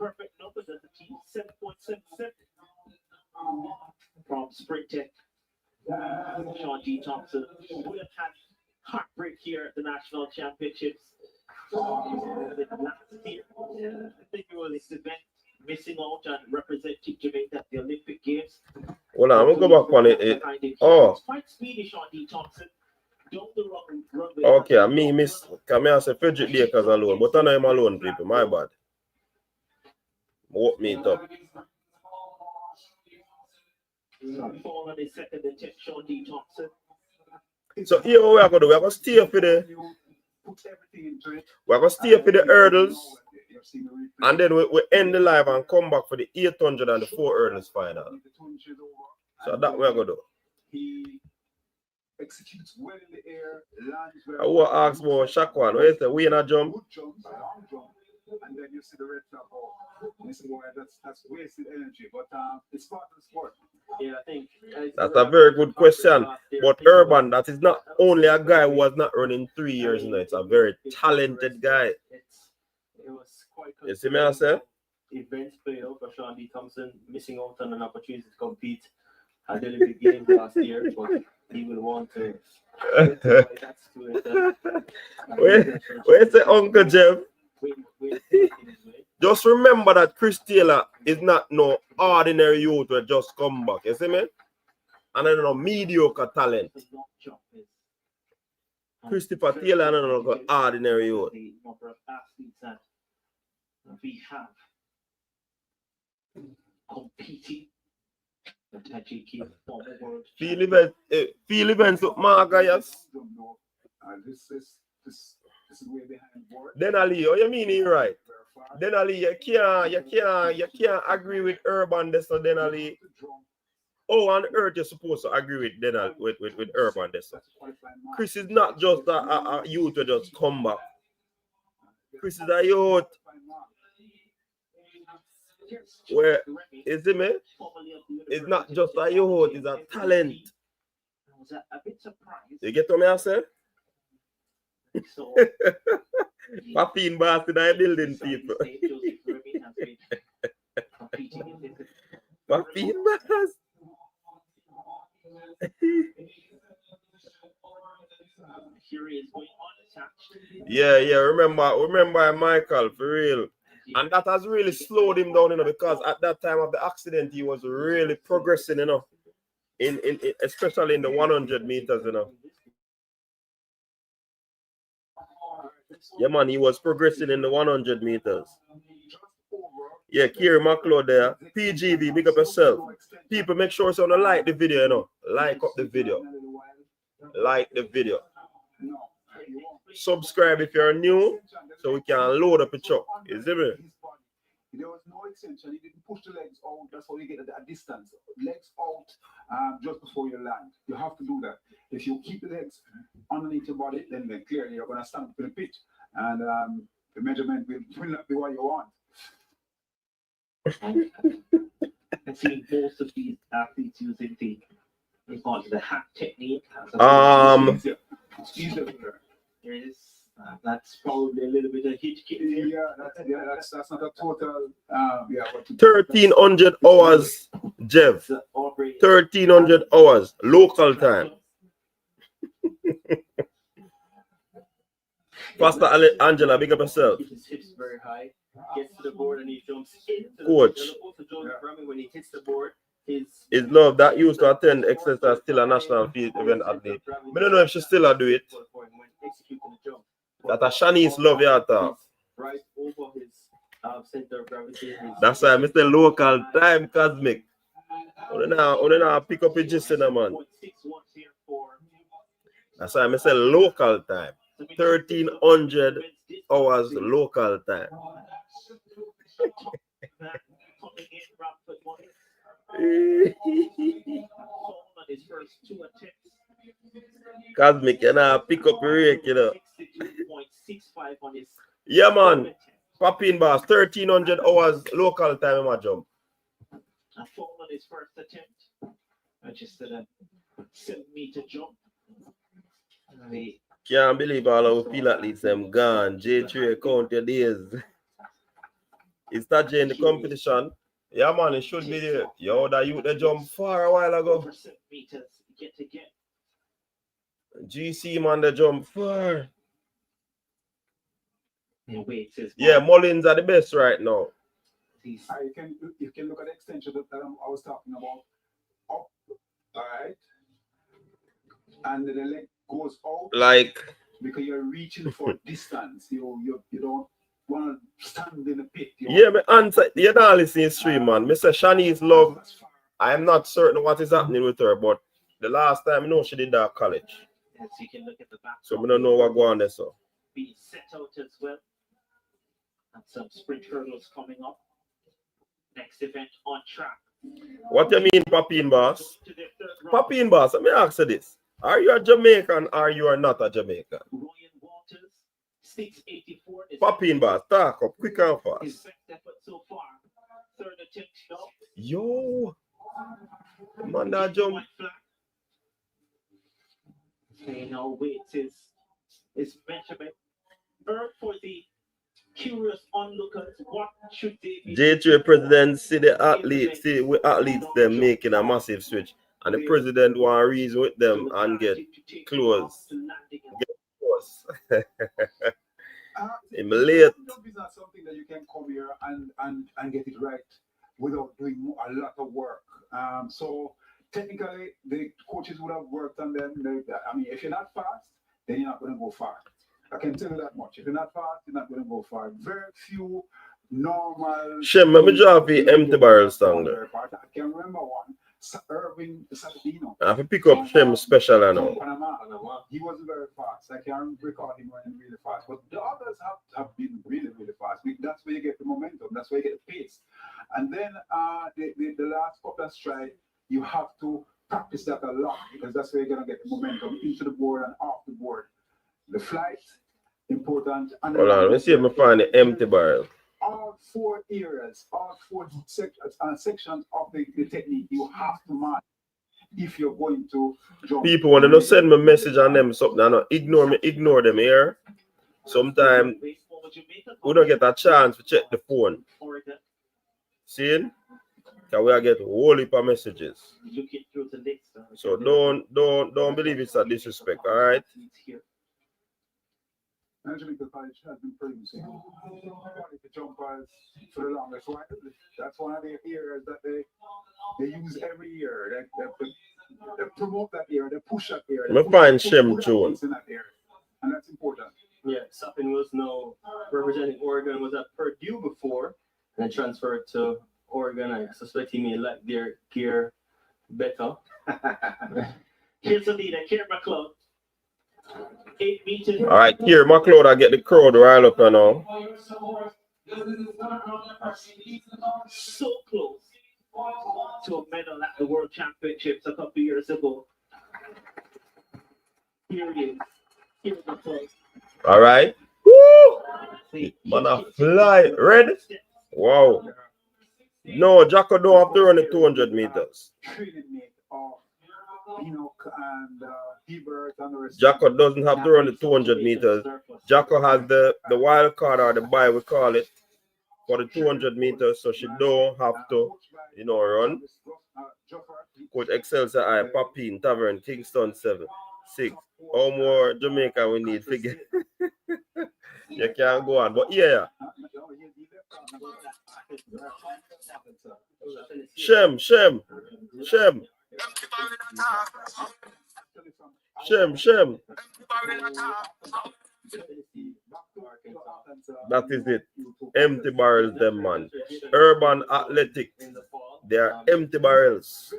From Sprint Tech, Sean D. Thompson would have had heartbreak here at the national championships last year. I think it was this event missing out and representing Jamaica at the Olympic Games. Well, I'm gonna go back on it. Oh. Quite speedy, Sean D. Thompson. Okay, me miss. Come here, say Frederick Dakers alone, but I know him alone, people. My bad. Walk me up. So here what we are gonna do. We are gonna stay for the hurdles, and then we end the live and come back for the 800 and the 4 hurdles final. So that we are gonna do. He executes well in the air, lands I will ask about Shakwan. Where is the winner jump? good jump, long jump, and then you see the red flag. You say, boy, that's wasted energy, but it's part of the sport. Yeah, I think that's a very good question. But Urban, that is not only a guy who was not running 3 years, you know, it's a very talented guy. It was quite. You see me, I say? Events played out for Sean D. Thompson, missing out on an opportunity to compete at the Olympic Games last year, but he will want to. Where's the Uncle Jeff? Just remember that Chris Taylor is not no ordinary youth who just come back. You see me? And I don't know, mediocre talent. Christopher Taylor, I don't know, ordinary youth. The number of athletes that we have competing. Feel events with Margayas. This is way behind board. Then Ali, oh, you mean you're right. Then Ali, you can't agree with Urban this, so then Ali. Oh, on earth you're supposed to agree with then with Urban this. Chris is not just a youth to just come back. Chris is a youth. Where is it, man? It's not just a youth, it's a talent. You get what I say? Papine bastard, I building people. Papine bastard. Yeah. Remember Michael, for real. And that has really slowed him down, because at that time of the accident, he was really progressing, in especially in the 100 meters, Yeah, man, he was progressing in the 100 meters. Yeah, Kiri McLeod there. PGV, big up yourself. People, make sure you like the video, Like up the video. Like the video. Subscribe if you're new, so we can load up a truck. Is it me? There was no extension. He didn't push the legs out. That's how you get at a distance. Legs out just before you land. You have to do that. If you keep the legs underneath your body, then clearly you're going to stand up in the pitch. And the measurement will not be what you want. I've seen most of these athletes using the hack technique. It's easier to learn. There is. That's probably a little bit of hitch kick there. Yeah, that's not a total. 1,300 hours, Jeff. 1,300 hours, local time. Pastor Angela, big up yourself. His hips very high. Gets to the board and he jumps into the Coach. When he hits the board, his love that used to attend Exeter, still a national field event athlete. I don't know if she still do it. That a Shanice love you at all. Right over his center of gravity. That's why I say local time, Cosmic. Only now pick up a gist in a man. That's why I say local time. 1,300 hours local time. Cosmic, pick up your rake, Yeah, man. Papine Boss, 1,300 hours local time in my jump. A fall on his first attempt. Registered a 7-meter jump. Can't believe all our field athletes them gone. J3 count your days. Is that in the competition? Yeah, man, it should be there. Yo, that youth they jump far a while ago. 7 meters get to get. GC man, they jump far. Yeah, Mullins are the best right now. You can look at the extension that I was talking about. Up, all right, and the leg goes out. Like because you're reaching for distance. You don't want to stand in the pit. Me answer. You don't listen to stream, man. Mr. Shanice love. I am not certain what is happening with her, but the last time she did that college. Yes, you can look at the back. So we don't know what going on there. So be set out as well. And some sprint hurdles coming up. Next event on track. What you mean, Papine Boss? Papine Boss, let me ask you this. Are you a Jamaican or you are not a Jamaican? Ryan Walters, 684. Papine Boss, talk up quick and fast. His best effort so far. Third attempt now. Yo. Man, that jump. Okay, now wait is measurement. For the curious onlookers, what should they be? J3 president see the athletes, them making a massive switch. And the president want to reason with them and get close. I'm late. Jump is not something that you can come here and get it right without doing a lot of work. So technically, the coaches would have worked on them. I mean, if you're not fast, then you're not going to go far. I can tell you that much. If you're not fast, you're not going to go far. Very few normal. Shem, let me drop the empty barrel song there. I can remember one. Irving Saladino. I have to pick up Shem special I know. Panama. He wasn't very fast. I can't recall him running really fast. But the others have been really, really fast. That's where you get the momentum. That's where you get the pace. And then the last couple of stride, you have to practice that a lot because that's where you're going to get the momentum into the board and off the board. The flight, important. And hold on, let me see if I find the empty barrel. All four areas, all four sections of the technique you have to match if you're going to jump. People want to send me a message on them something. I know, ignore them here. Sometimes we don't get a chance to check the phone. See? Because we get a whole heap of messages. So don't believe it's a disrespect, all right? Angelica College has been producing quality jumpers for the longest while. That's one of the areas that they use every year. They promote that area, they push that area. Let me find Shem tune. And that's important. Yeah, Sapin was now representing Oregon, was at Purdue before, and then transferred to Oregon. I suspect he may like their gear better. Here's the leader, Kier McLeod. 8 meters. All right, here, McLeod, I get the crowd riled up and all. So close to a medal at the World Championships a couple years ago. Here he is. Here's McLeod. All right. Woo! Man, I fly. Red? Wow. No, Jacko don't have to run the 200 meters. Jacko doesn't have to run the 200 meters. Jacko has the wild card or the bye, we call it, for the 200 meters, so she don't have to, run. Coach Excel said, I Papine, Tavern, Kingston 7, 6. How more Jamaica we need to get? You can't go on, but yeah. Shem. That is it. Empty barrels, them man. Urban Athletic. They are empty barrels.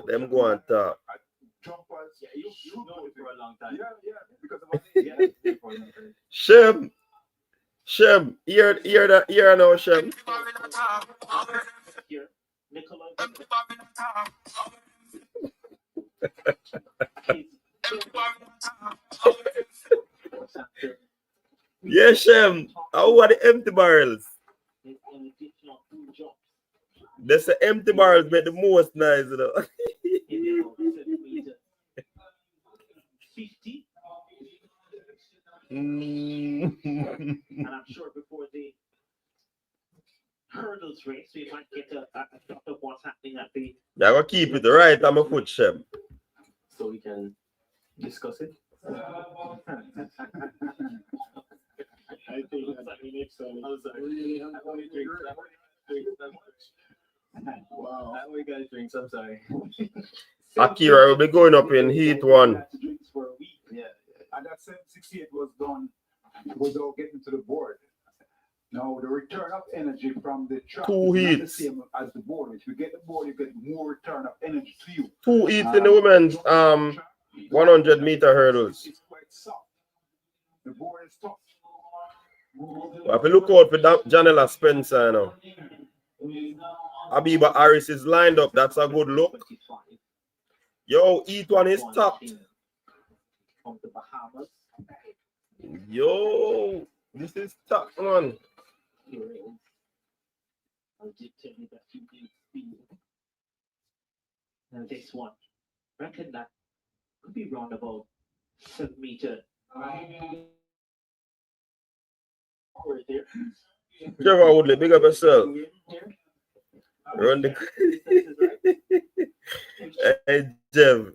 Them go and talk. Shem. Here now, Shem. Yeah, Shem. How are the empty barrels? That's the empty barrels make the most nice, 50. And I'm sure before the hurdles race, we might get a thought of what's happening at the. Yeah, I'm going to keep it right on my foot, Shem. So we can discuss it. I think next time. Wow. We got drinks, I'm sorry. Akira will be going up in heat 1. Yeah. And that 768 was done without getting to the board. Now the return of energy from the track Two is not the heats. same as the board. If you get the board, you get more return of energy to you. 2 heats in the women's 100 meter hurdles. It's quite soft. The board is tough. We have to look out for Janela Spencer now. Abiba Harris is lined up. That's a good look. Yo, Heat 1 is topped. From the Bahamas. Yo, this is tough, man. Here it is. I'll just tell you that you need speed. And this one, reckon that could be round about 7 meters. Right there. Trevor Woodley, big up yourself. Run the. Hey, Jeff.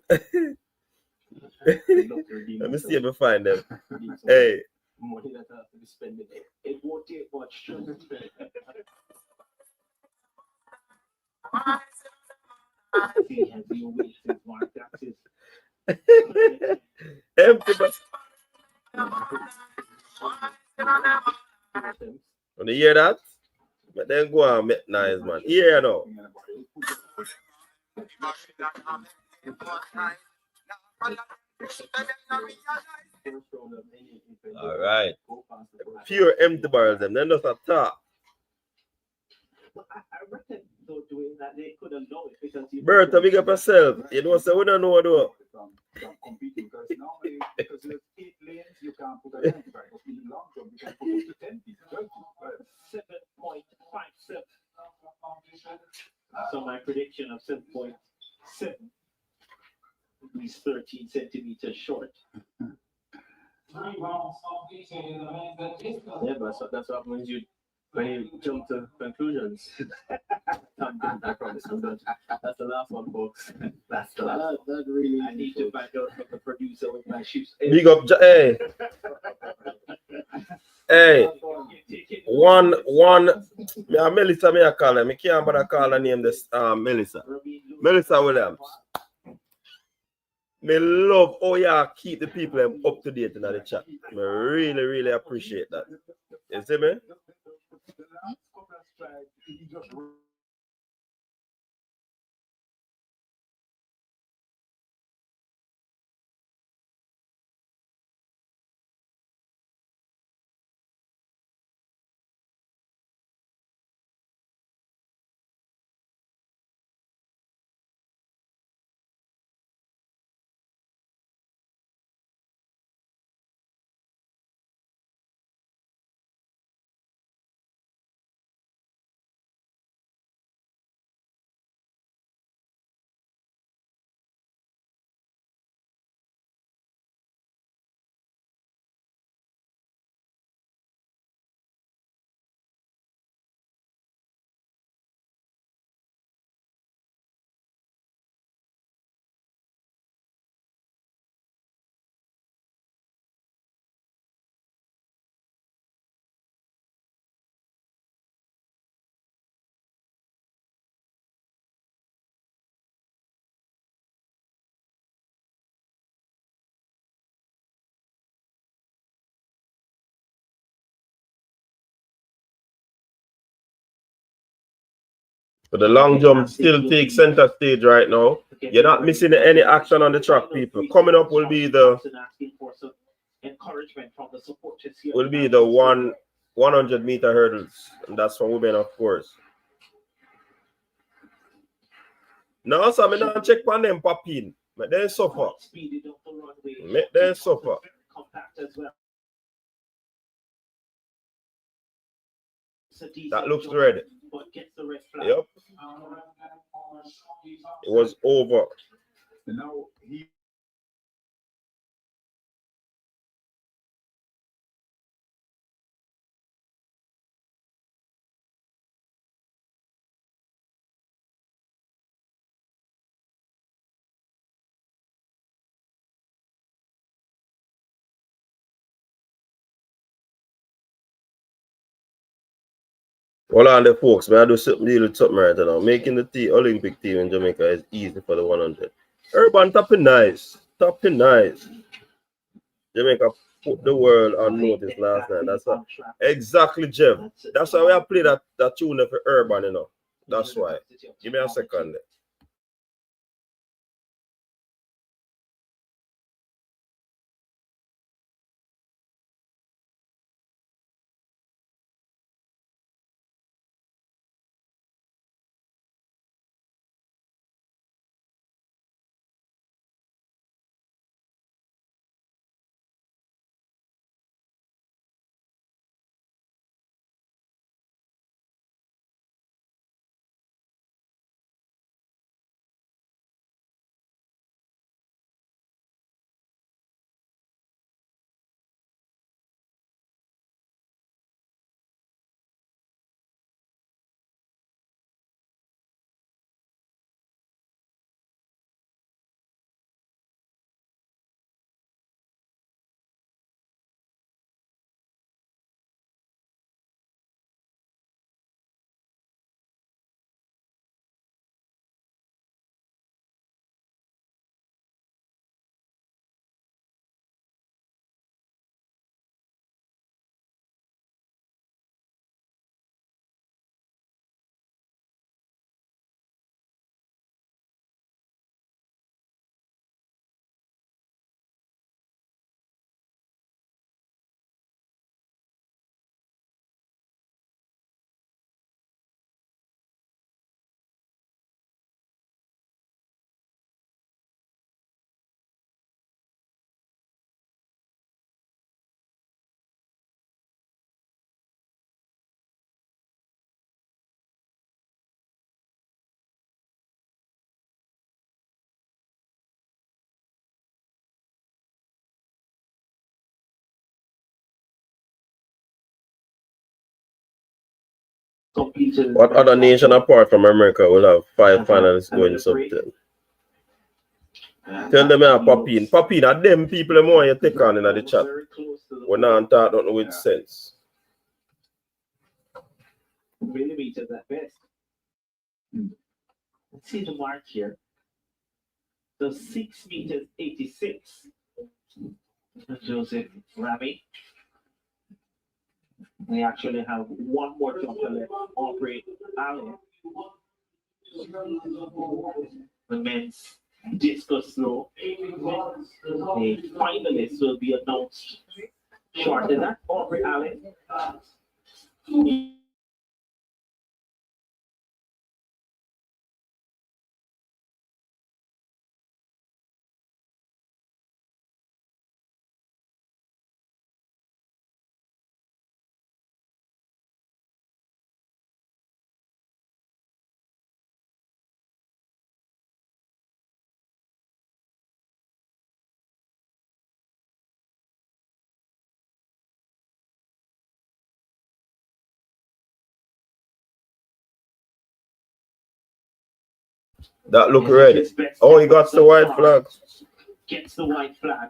Let me see if I find them. Hey, money that I have to be spending. It won't take much to spend. See, as you wait his mark taxes. Empty but when you hear that, but then go and make nice man. Here now. All right. Pure empty barrels them. Then just a top. But I reckon though doing that they could allow it because you Bertha, big up yourself. You know, so we don't know what to do. From competing because normally because there's 8 lanes you can't put a lane back. But in long jump you can put up to 10 feet, 12 feet. 7.57. So my prediction of 7.7 is 13 centimeters short. Yeah, but that's what happens when you jump to conclusions. I promise I'm done. That's the last one, folks. That's the last one. That really. I need to find out from the producer with my shoes. Big up, hey. Hey. One. Yeah, Melissa, me I call her. Me can't bother call her name this Melissa. Melissa Williams. Me love how you keep the people up to date in the chat. Me really, really appreciate that. You see me? The last couple of strides, he just But the long jump still takes center stage right now. You're not missing any action on the track, people. Coming up will be the one 100-meter hurdles, and that's for women, of course. Now, so I don't check on them popping. But they suffer. Make them suffer. That looks red. Yep. It was over. now he Hold on, the folks. Man, I do something deal with something right now. Making the Olympic team in Jamaica is easy for the 100. Urban tapping nice. Tapping nice. Jamaica put the world on notice last night. That's exactly, Jeff. That's why we have played that tune for Urban, you know. That's why. Give me a second. completed. What other nation apart from America will have 5 finalists going sub-10? Tell them I'm Papine. Papine are them people them want you take on in the chat. We're not talking nothing with sense. Millimeters at best. Let's see the mark here. So 6 meters 86. Joseph Rami. We actually have one more jumper left. Aubrey Allen. The men's discus throw. The finalists will be announced shortly. That Aubrey Allen. That look ready. Oh, he got the white flag. Gets the white flag.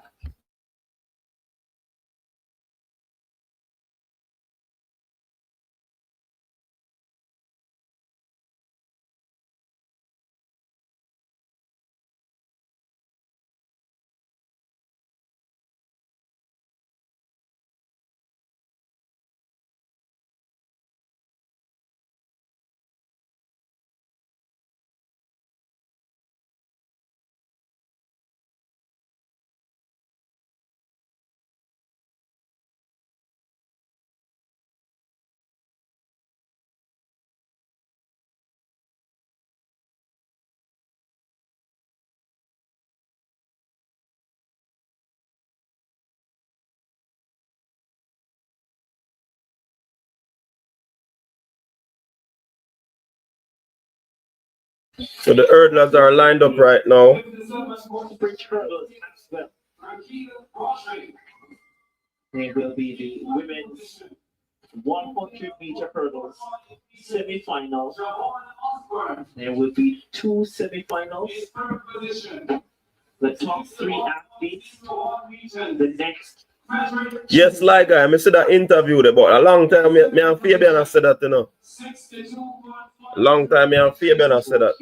So the hurdlers are lined up right now. Sprint hurdles as well. There will be the women's 100-meter hurdles semifinals. There will be 2 semifinals. The top 3 athletes. The next. Yes, like I see that interview there, but a long time me and Fabian I said that, you know. Long time me and Fabian I said that.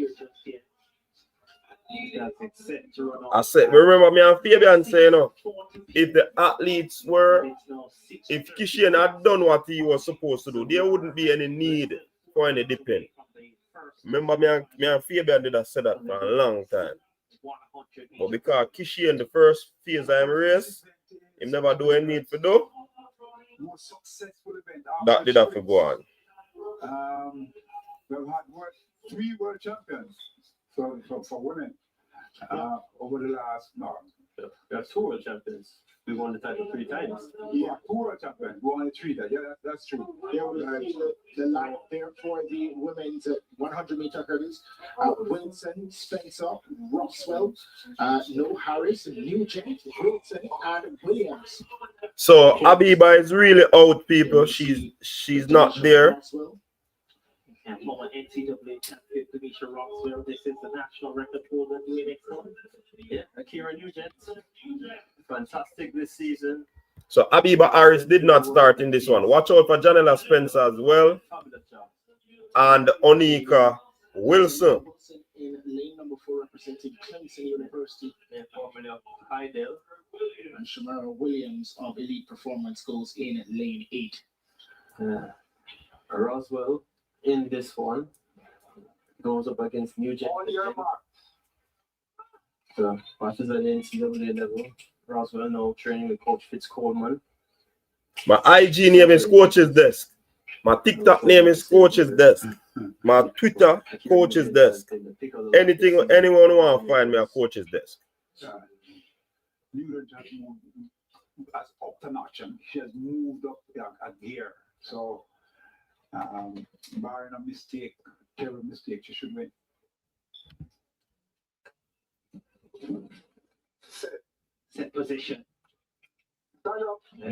I said, remember me and Fabian saying, you know, if the athletes were, if Kishian had done what he was supposed to do, there wouldn't be any need for any dipping. Remember me and Fabian did say that for a long time. But because Kishian the first phase of him race, he never do any need for do. That did have to go on. We've had 3 world champions for women over the last, There's 2 world champions. We won the title 3 times. Yeah, 2 world champions. We only 3 that. Yeah, that's true. There will be the line there for the women's 100-meter hurdles. Wilson, Spencer, Roswell, No Harris, Nugent, Wilson, and Williams. So Abiba is really out, people. She's not there. And former NCAA champion Demisha Roxwell. This is the national record holder doing excellent. Yeah, Akira Nugent. Fantastic this season. So Abiba Harris did not start in this one. Watch out for Janela Spencer as well. And Onika Wilson. In lane number 4 representing Clemson University. And formerly of Hydel. And Shamara Williams of Elite Performance goes in lane 8. Roswell in this one goes up against Nugent. So matches at the NCAA level. Roswell now training with Coach Fitz Coleman. My IG name is Coach's Desk. My TikTok name is Coach's Desk. My Twitter, Coach's Desk. Anything anyone want to find me at Coach's Desk. Nugent has moved as up to notch, and she has moved up a gear. So, barring a mistake, terrible mistake, she should win. Set position.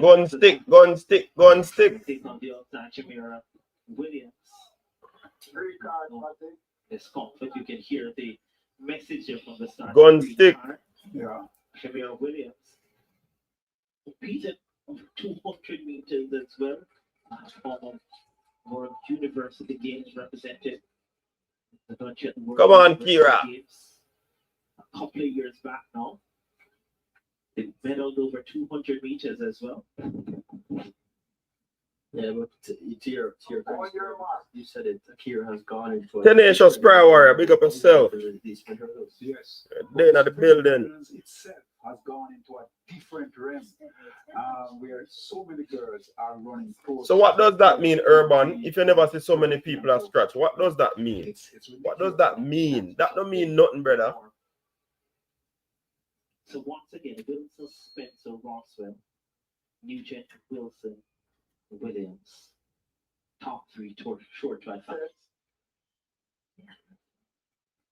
Gun stick, gun stick, gun stick. Take on the outside Shamira Williams. Three card, Matty. It's comfort. You can hear the message from the start. Gun stick. Yeah. Shamir Williams competed 200 meters as well. Former World University Games represented the Dungeon World Come on, University Kira. Games a couple of years back now. They medaled over 200 meters as well. Yeah, but Tier, On your mark. you said it. Akira has gone into Tenacious Prayer Warrior, big up yourself. Yes. They in the building. Itself has gone into a different realm where so many girls are running close. So what does that mean, Urban? If you never see so many people at scratch, what does that mean? It's What does that mean? That don't mean nothing, brother. So once again, Wilson, Spencer, Roswell, Nugent, Wilson, Williams, top three short track fans.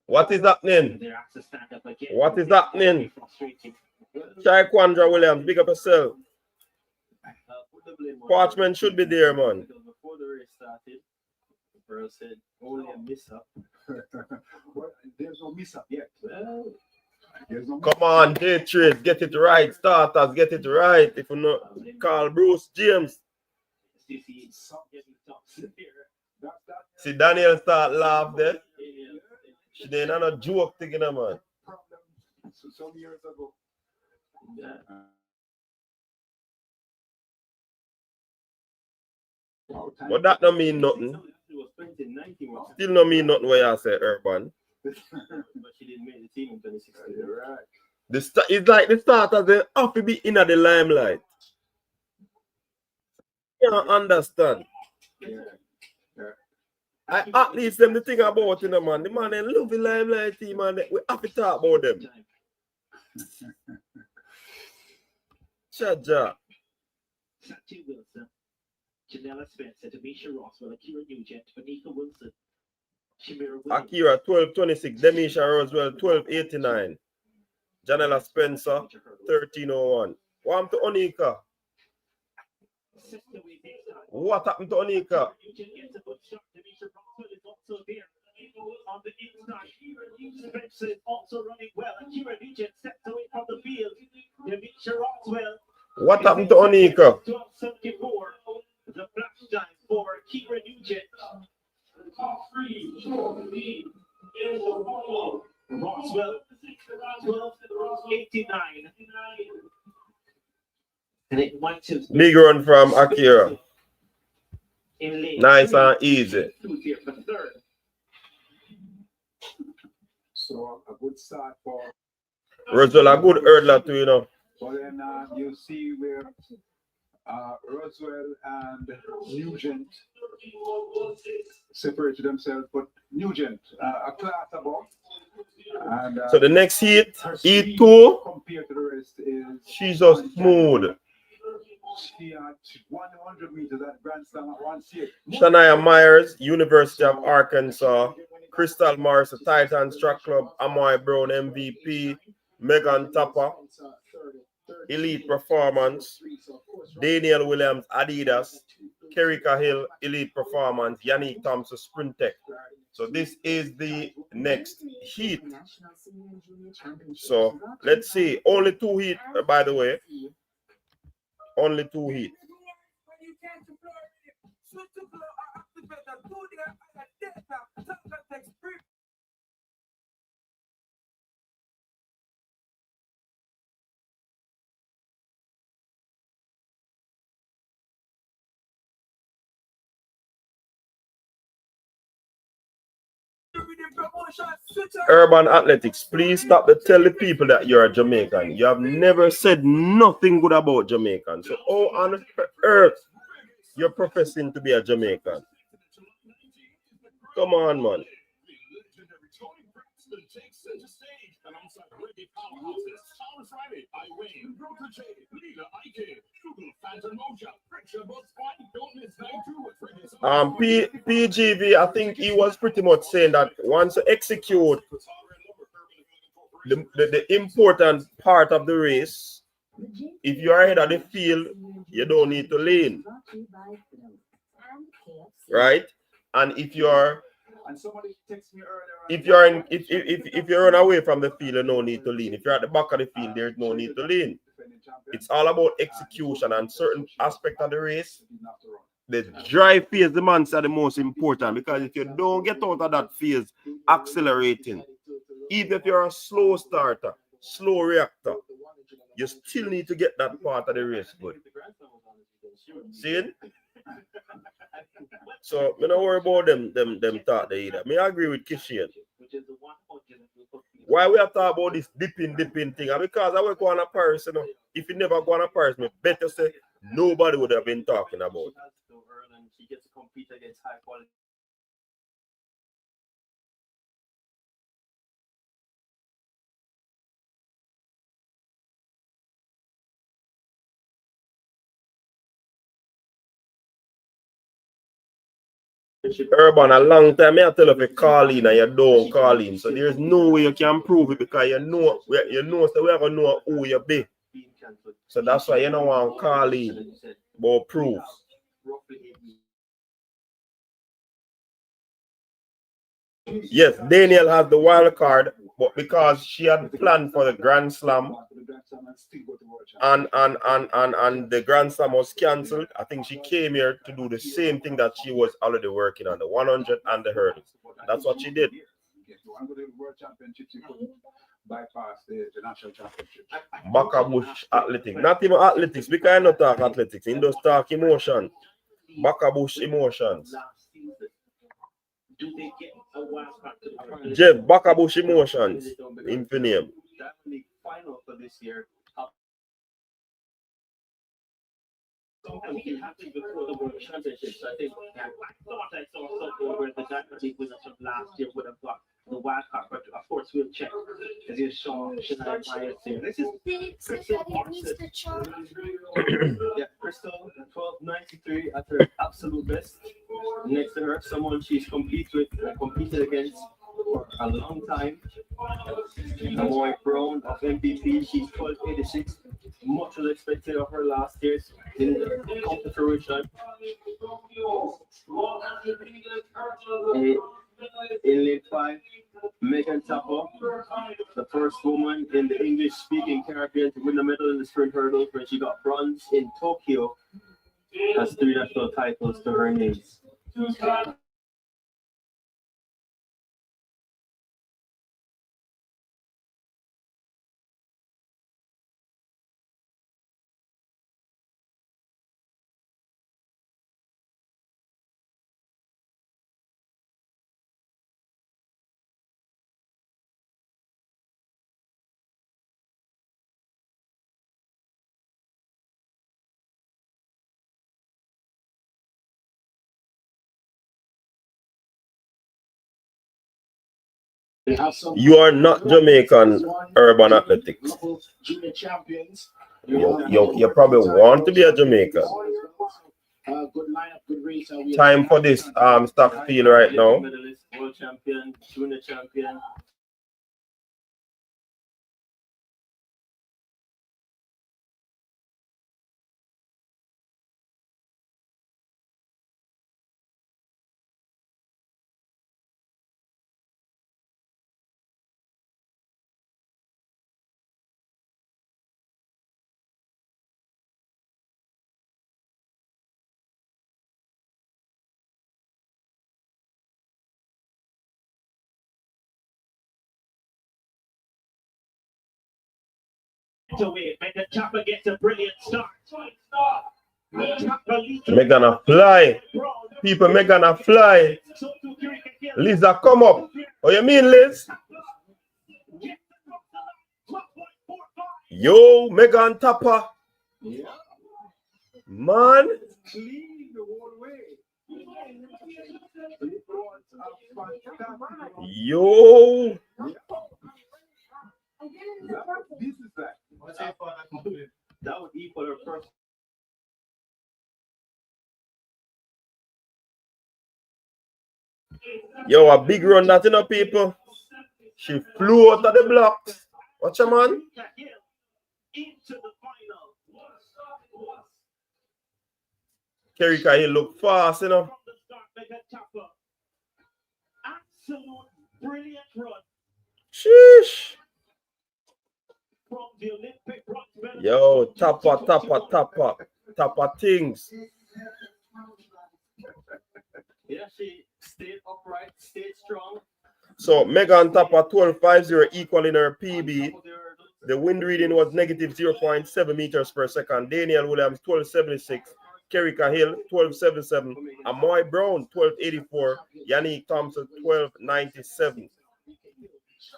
What is happening? They're asked to stand up again. What is happening? Frustrating. Quandra Williams, big up yourself. Parchment should be there, man. Before the race started, Burrow said only a miss up. Well, there's no miss up yet. There's no Come on, day trades, get it right. Starters, get it right. If you know, call Bruce James. See, Daniel start laugh there. She didn't have no joke thinking, man. problem some years ago. But that don't mean nothing. Still don't mean nothing what you say, Urban. But she didn't make the team in 2016. You're right. It's like the starters, they have to be in the limelight. You don't understand. Yeah. At least them the thing about it, man. The man they love the limelight team, man. We have to talk about them. Chaja. Santi Wilson, Janella Spencer, Demisha Roswell, Akira Nugent, Monica Wilson, Shamira Williams. Akira 1226, Demisha Roswell 1289, Janella Spencer 1301. What happened to Onika? What happened to Onika? Nugent gets a good shot. Demisha Roswell is also there. On the inside, Spencer is also running well. Akira Nugent steps away from the field. Demisha Roswell. What happened to Onika? 1274. The flash time for Akira Nugent. Roswell 1289. And it might have Big run from Akira. in lane Nice three. and easy. Who's here for third? So a good start for. Roswell a good hurdler too, you know. But then you see where Roswell and Nugent separated themselves, but Nugent a class above. And So the next heat, her heat speed 2, compared to the rest is she's just smooth. she had 100 meters at Grand Slam at 1:06. Shania Myers, University of Arkansas. Crystal Morris, Titans Track Club. Amoy Brown, MVP. Megan Tapper, Elite Performance. Daniel Williams, Adidas. Kerika Hill, Elite Performance. Yannick Thompson, Sprint Tech. So this is the next heat. So let's see. Only 2 heat, by the way. Only 2 heat. Urban Athletics, please stop to tell the people that you're a Jamaican. You have never said nothing good about Jamaicans. So how on earth you're professing to be a Jamaican? Come on, man. PGV, I think he was pretty much saying that once you execute the important part of the race, if you are ahead of the field, you don't need to lean. Right? And if you are And somebody texted me earlier. If you're in, if you run away from the field, there's no need to lean. If you're at the back of the field, there's no need to lean. It's all about execution and certain aspect of the race. The drive phase, the man are the most important, because if you don't get out of that phase, accelerating, even if you're a slow starter, slow reactor, you still need to get that part of the race good. See it? So me don't worry about them thought they either. Me agree with Kishian. Why we have to talk about this dipping thing? And because I work on a Paris, you know. If you never go on a Paris, me better say nobody would have been talking about it. She gets to compete against high quality. Urban, a long time, I tell you if you call in and you don't call in. So there's no way you can prove it, because you know so we're gonna know who you be. So that's why you don't want to call in but prove. Yes, Daniel has the wild card, but because she had planned for the Grand Slam and the Grand Slam was cancelled, I think she came here to do the same thing that she was already working on, the 100 and the hurdles. That's what she did. Bypass the national championship. Bakabush athletics. Not even athletics. We cannot talk athletics. In those talk emotion. Bakabush emotions. Do they get a wild card to the Jeff, Bakabush emotions. Infinium. Definitely final for this year. Something happened before the World Championships. I think I thought I saw something where the Diamond League winners from last year would have got the wild card, but of course we'll check. As you saw, Shania Myers here. This is Crystal Watson. Yeah, Crystal, 1293 at her absolute best. Next to her, someone she's competed against for a long time. Amoy Brown of MVP, she's 1286. Much was expected of her last year. Didn't come to fruition. In lane 5, Megan Tapper, the first woman in the English-speaking Caribbean to win the medal in the sprint hurdles, when she got bronze in Tokyo, has 3 national titles to her name. You are not Jamaican urban athletics. You probably want to be a Jamaican. Time for this stock field right now. World champion, junior champion. away. Megan Chopper gets a brilliant start. Megan a fly. People, Megan a fly. Lisa, come up. What you mean, Liz? Yo, Megan Tapper. Man. Yo. That would equal her first. Yo, a big run that, you know, people. She flew out of the blocks. Watch her, man. Kerika, he look fast, you know. absolute brilliant run Sheesh. from the Olympic bronze medal. Yo, tapper things. Yeah, she stayed upright, stayed strong. So Megan Tapper 12.50 equal in her PB. The wind reading was negative 0.7 meters per second. Daniel Williams 12.76. Kerika Hill 12.77. Amoy Brown 12.84. Yannick Thompson 12.97.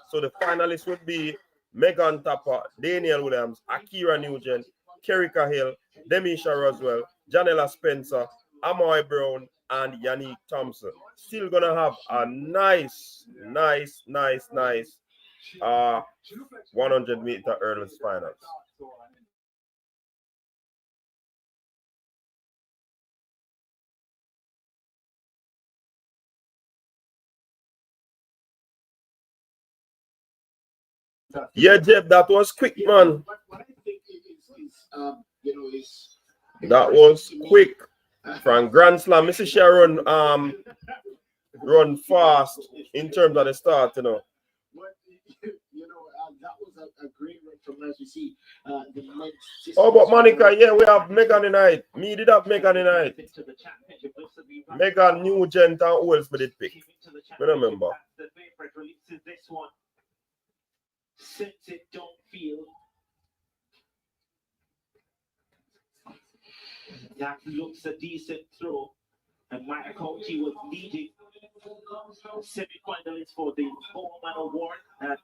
So the finalists would be Megan Tapper, Daniel Williams, Akira Nugent, Kerika Hill, Demisha Roswell, Janella Spencer, Amoy Brown, and Yannick Thompson. Still gonna have a nice 100-meter hurdles finals. Yeah, Jeb, that was quick, man. What I think is That was quick. From Grand Slam, Mrs. Sharon run fast in terms of the start, But that was a great run from as we see the men's. Oh, but Monica, yeah, we have Megan tonight. Me did have Megan tonight. Megan Nugent and who else we did pick? I don't remember. The favorite releases this one. Since it don't feel that looks a decent throw, and Mike County was leading semi-finalists for the Bowman Award that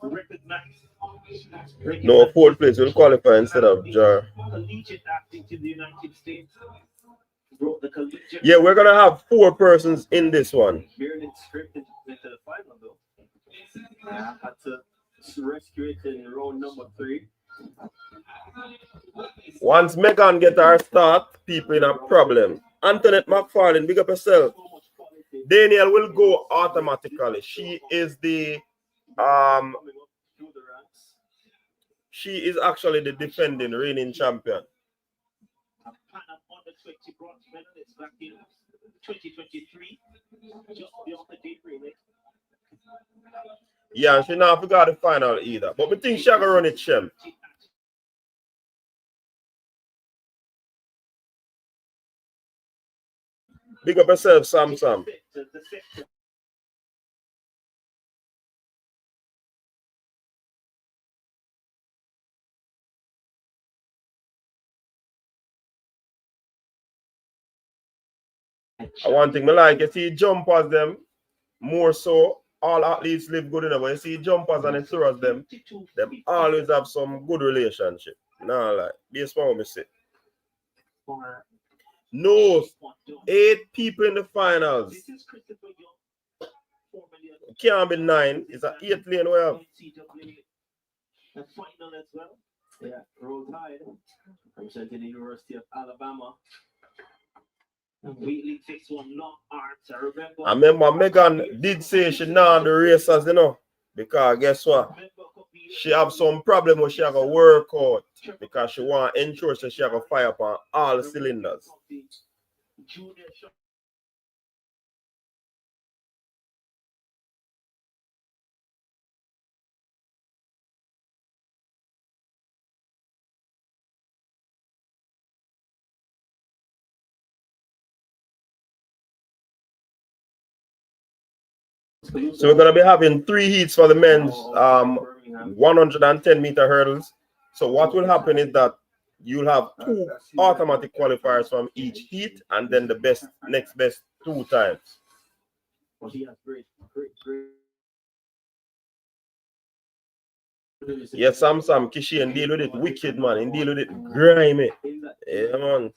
recognized No, fourth place will qualify instead of Jar. collegiate athletes in the United States. Brought the collegiate. Yeah, we're gonna have 4 persons in this one. Barely scripted into the final though. I had to rescue it in round number 3. Once Megan get her start, people in a problem. Antoinette McFarlane, big up yourself. Daniel will go automatically. She is the she is actually the defending reigning champion. A Pan Am under-20 bronze medalist back in 2023, just beyond the date really. Yeah, she not forgot the final either. But we think she gonna run it, Shem. Big up yourself, Sam. One thing I like, you see jumpers them more so. All athletes live good enough. When you see jumpers and the throwers them always have some good relationship. Nah, like this one we say. No, 8 people in the finals. It can't be 9. It's an 8 lane we have. The final as well. Yeah, Roll Tide, representing the University of Alabama. Wheatley takes one long arms. I remember Megan did say she not the racers, you know. Because guess what? She have some problem where she have to work out because she want to ensure that she have to fire up on all cylinders. So we're gonna be having 3 heats for the men's 110-meter hurdles. So what will happen is that you'll have 2 automatic qualifiers from each heat, and then the next best 2 times. Well, he has great. Yes, Sam Kishi and deal with it wicked, man. And deal with it grimy. Yeah, man.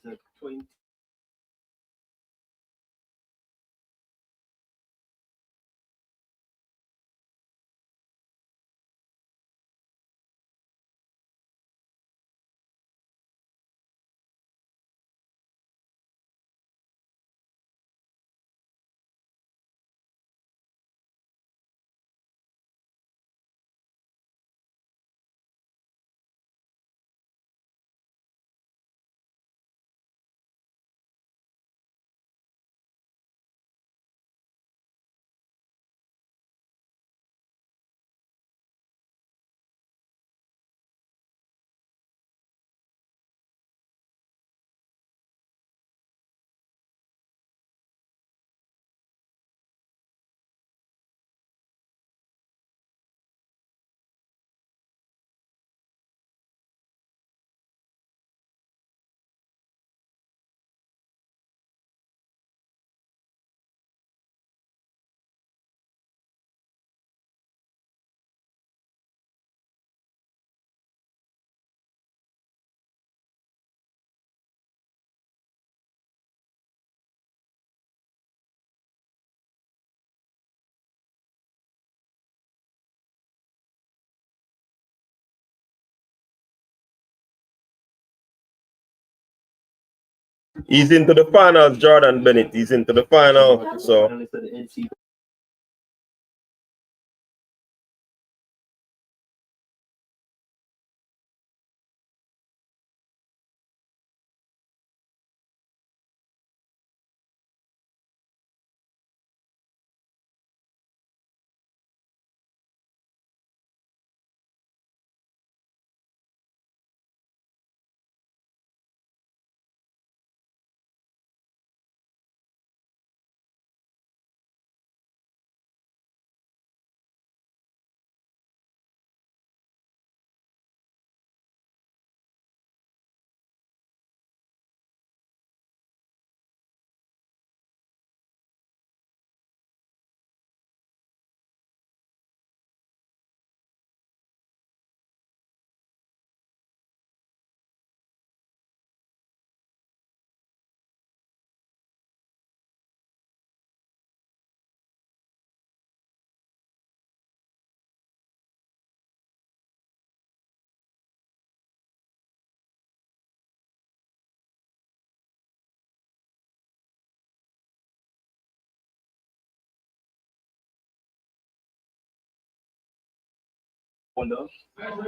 He's into the finals, Jordan Bennett. He's into the final. So Finalist of the NC.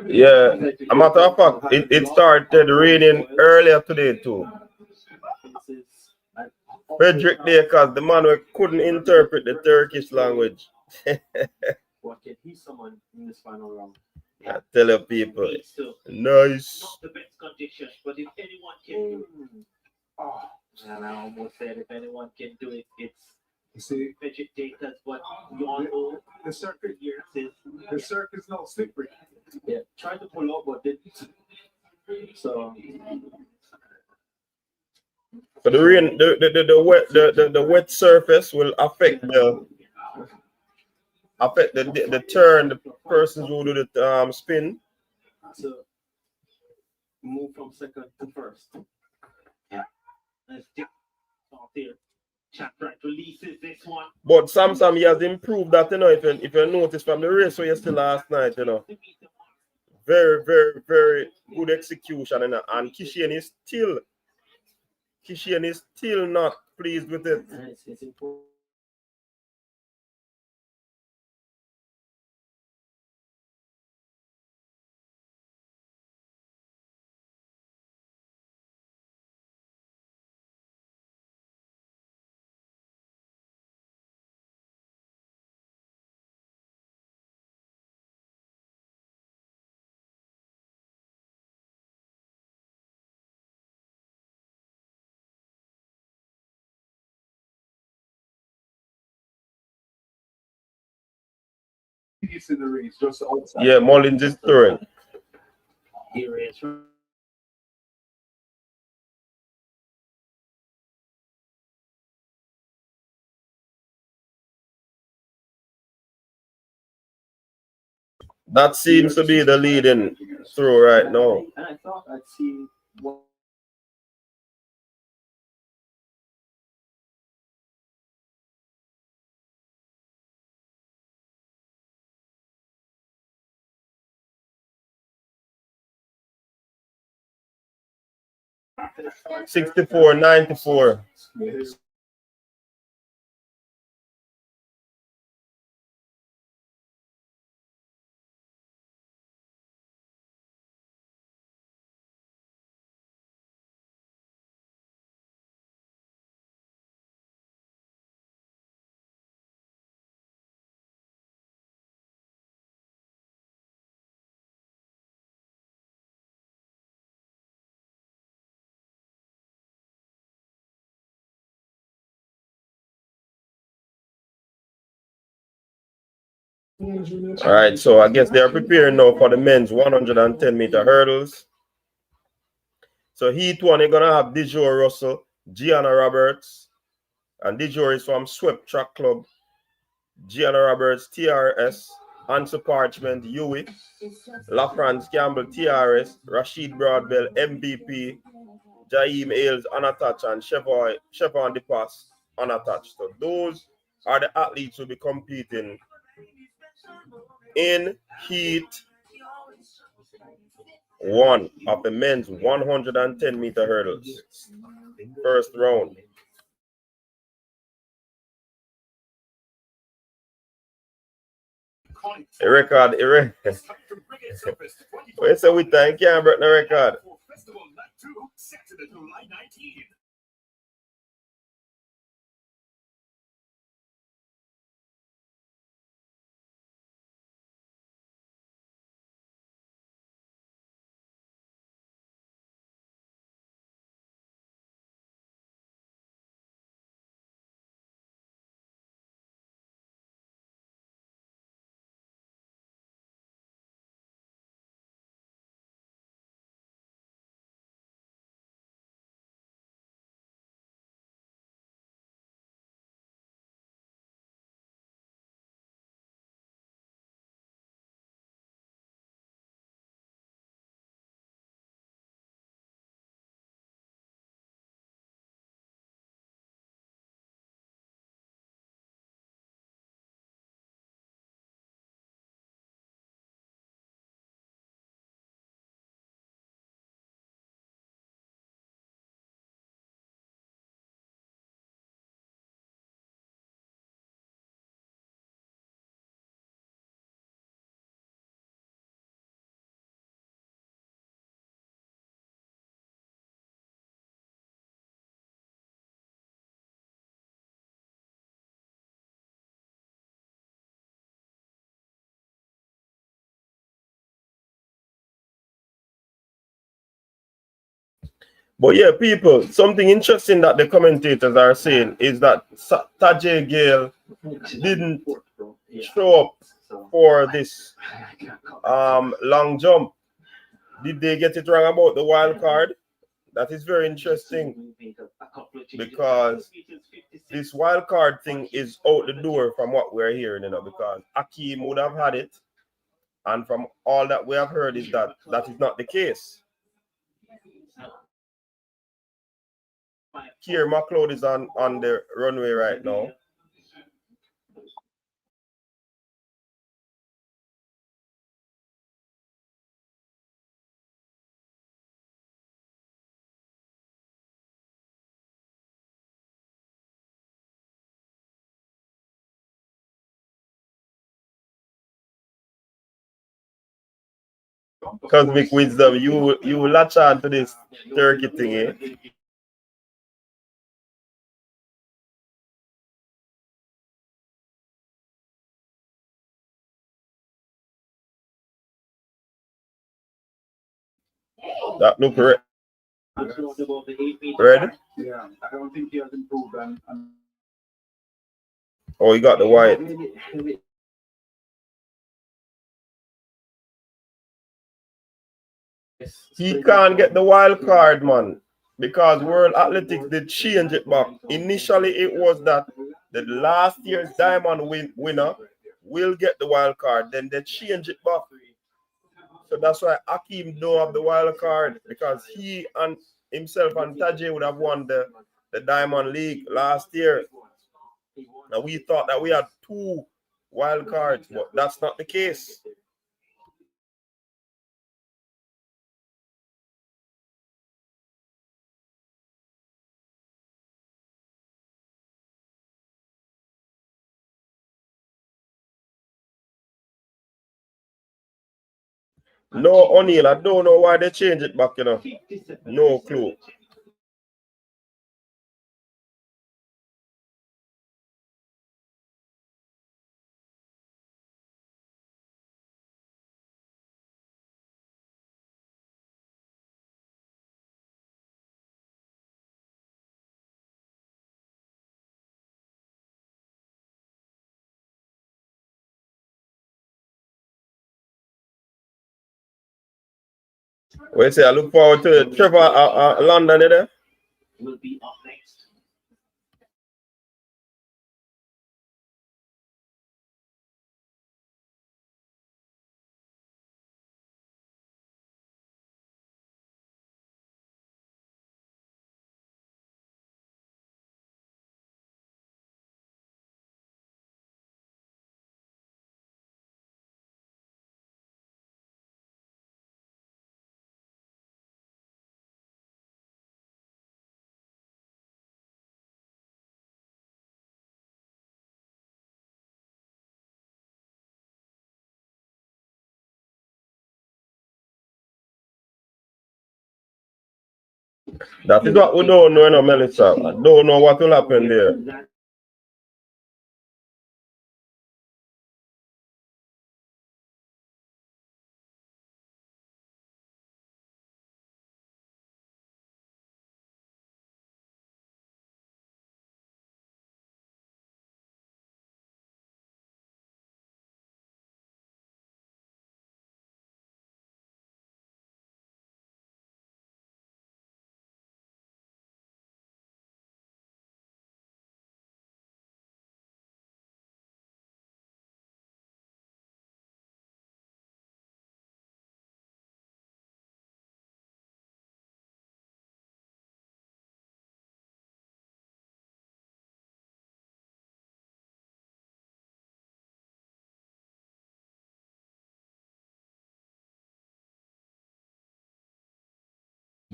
yeah, a matter of fact, it started raining earlier today too. Frederick Day, because the man couldn't interpret the Turkish language. What can he summon in this final round? I tell you people, Needs to nice. not the best conditions, but if anyone can do it, Oh, and I almost said if anyone can do it, it's you see, vegetators, but we all know the circuit, here is the circuit's not slippery. Yeah, try to pull up, but didn't. So But the rain, the wet surface will affect the turn, the persons who do the spin. so move from second to first. let's take off there. Chapter releases this one. But Samsung he has improved that, if you notice from the race we yesterday last night, very, very, very good execution, and Kishian is still not pleased with it. It's important. It's in the race, just outside. Yeah, Mullins is throwing. Here is 'That seems to be the leading throw right now. And I thought I'd see what. 64-94. All right, so I guess they are preparing now for the men's 110-meter hurdles. So Heat 1, they're going to have Dijor Russell, Gianna Roberts, and Dijor is from Swept Track Club. Gianna Roberts, TRS, Ansu Parchment, UE, LaFrance Campbell, TRS, Rashid Broadbell, MVP, Jaheim Ailes, unattached, and Chevron DePass, unattached. So those are the athletes who will be competing in Heat 1 of the men's 110-meter hurdles. first round. A record. What say with time can't break the record? But yeah, people, something interesting that the commentators are saying is that Tajay Gale didn't show up for this long jump. Did they get it wrong about the wild card? That is very interesting because this wild card thing is out the door from what we're hearing, because Akeem would have had it, and from all that we have heard is that that is not the case. Kier McLeod is on the runway right now. Cosmic Wisdom, you latch on to this turkey thing, eh? That look red. Red? Yeah, I don't think he has improved. Oh, he got the white. He can't get the wild card, man, because World Athletics did change it back. Initially, it was that the last year's diamond winner will get the wild card. Then they change it back. So that's why Akeem don't have the wild card, because he and himself and Tajay would have won the Diamond League last year. Now we thought that we had 2 wild cards, but that's not the case. No, O'Neal, I don't know why they changed it back, No clue. Wait, say I look forward to it. Trevor, London, there. Will be up next. That is what we don't know, no, Melissa. I don't know what will happen there.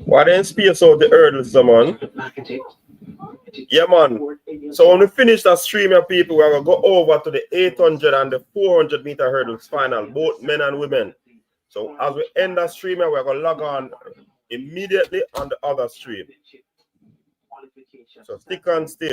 Why didn't space out the hurdles, man? Yeah, man. So when we finish that stream here, people, we're going to go over to the 800 and the 400 meter hurdles final, both men and women. So as we end that stream here, we're going to log on immediately on the other stream. So stick and stay.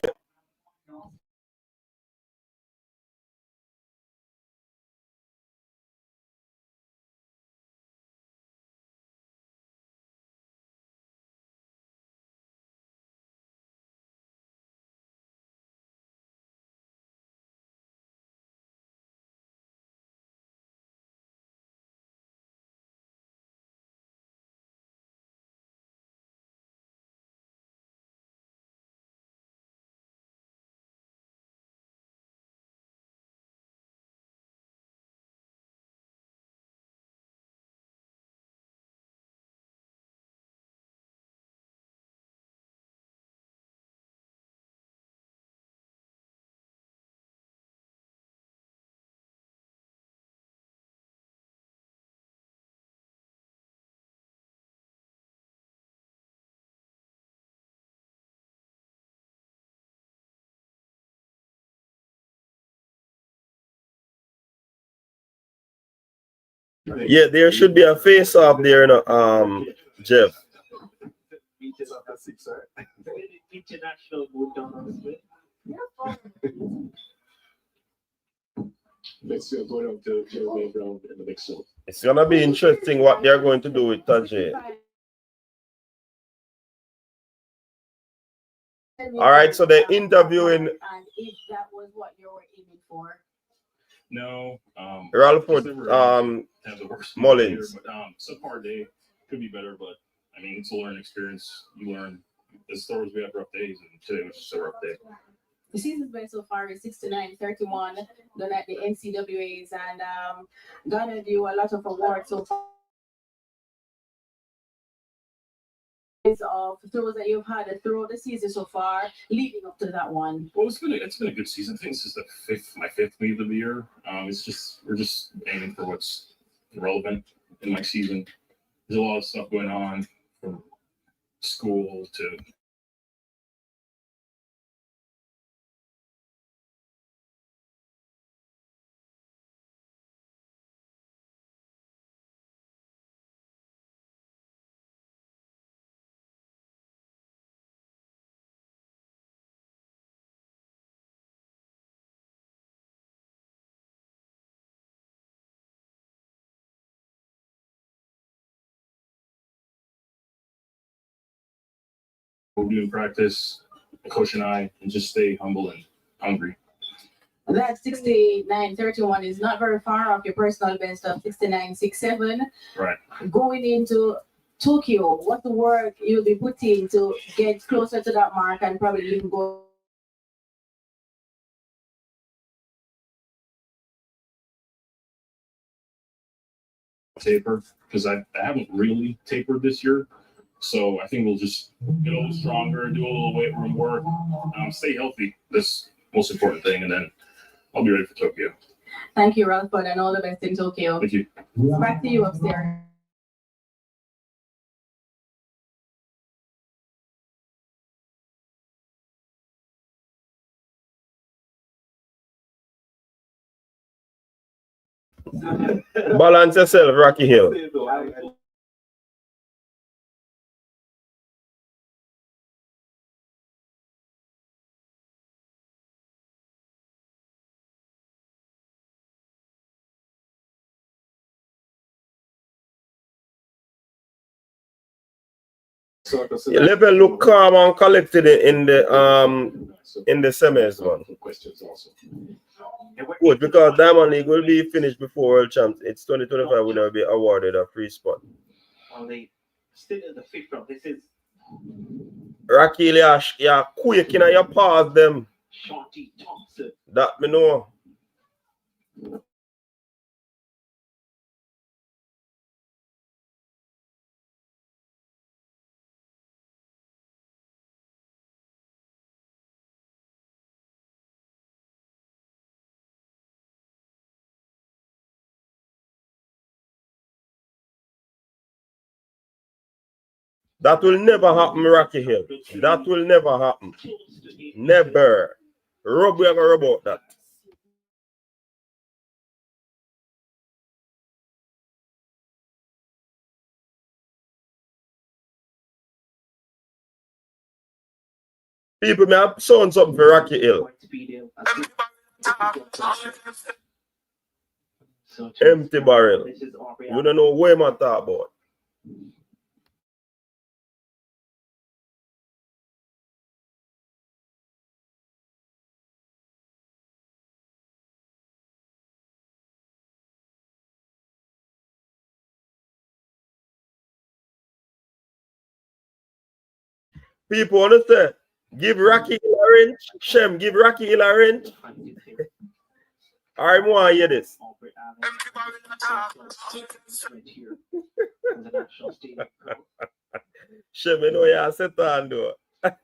Yeah, there should be a face off there, you know, Jeff. International move down on the split. Let's go up to the round in the mix. It's gonna be interesting what they're going to do with Tajay. All right, so they're interviewing. And if that was what you were aiming for. No. Ralph have the worst Mullins. Year, but subpar day could be better, but I mean it's a learning experience. You learn. As far as we have rough days, and today was just a rough day. The season's been so far is 69-31 done at the NCWAs and garnered you a lot of awards so far. Of throws that you've had throughout the season so far, leading up to that one. Well, it's been a good season. I think this is my fifth meet of the year. We're just aiming for what's relevant in my season. There's a lot of stuff going on from school to we're doing practice, the coach and I, and just stay humble and hungry. That 69-31 is not very far off your personal best of 69-67. Right. Going into Tokyo, what the work you'll be putting to get closer to that mark and probably even go. Taper, because I haven't really tapered this year. So I think we'll just get a little stronger, do a little weight room work, stay healthy. That's the most important thing. And then I'll be ready for Tokyo. Thank you, Ralphford, and all the best in Tokyo. Thank you. Back to you upstairs. Balance yourself, Rocky Hill. Level look calm and collected in the semis one. Good, because Diamond League will be finished before World Champs. It's 2025 will be awarded a free spot. Well, they still in the fifth round. This is Rocky, yeah, quick in your paws them. Shorty Thompson. That me know. That will never happen, Rocky Hill. That will never happen. Never. Rob, we are going to rub out that. People may have sound something for Rocky Hill. Empty barrel. We don't know where I'm talking about. People understand? Give Rocky Hill a wrench. Shem, give Rocky Hill a wrench. I want to hear this. Shem, you know you sit down do. That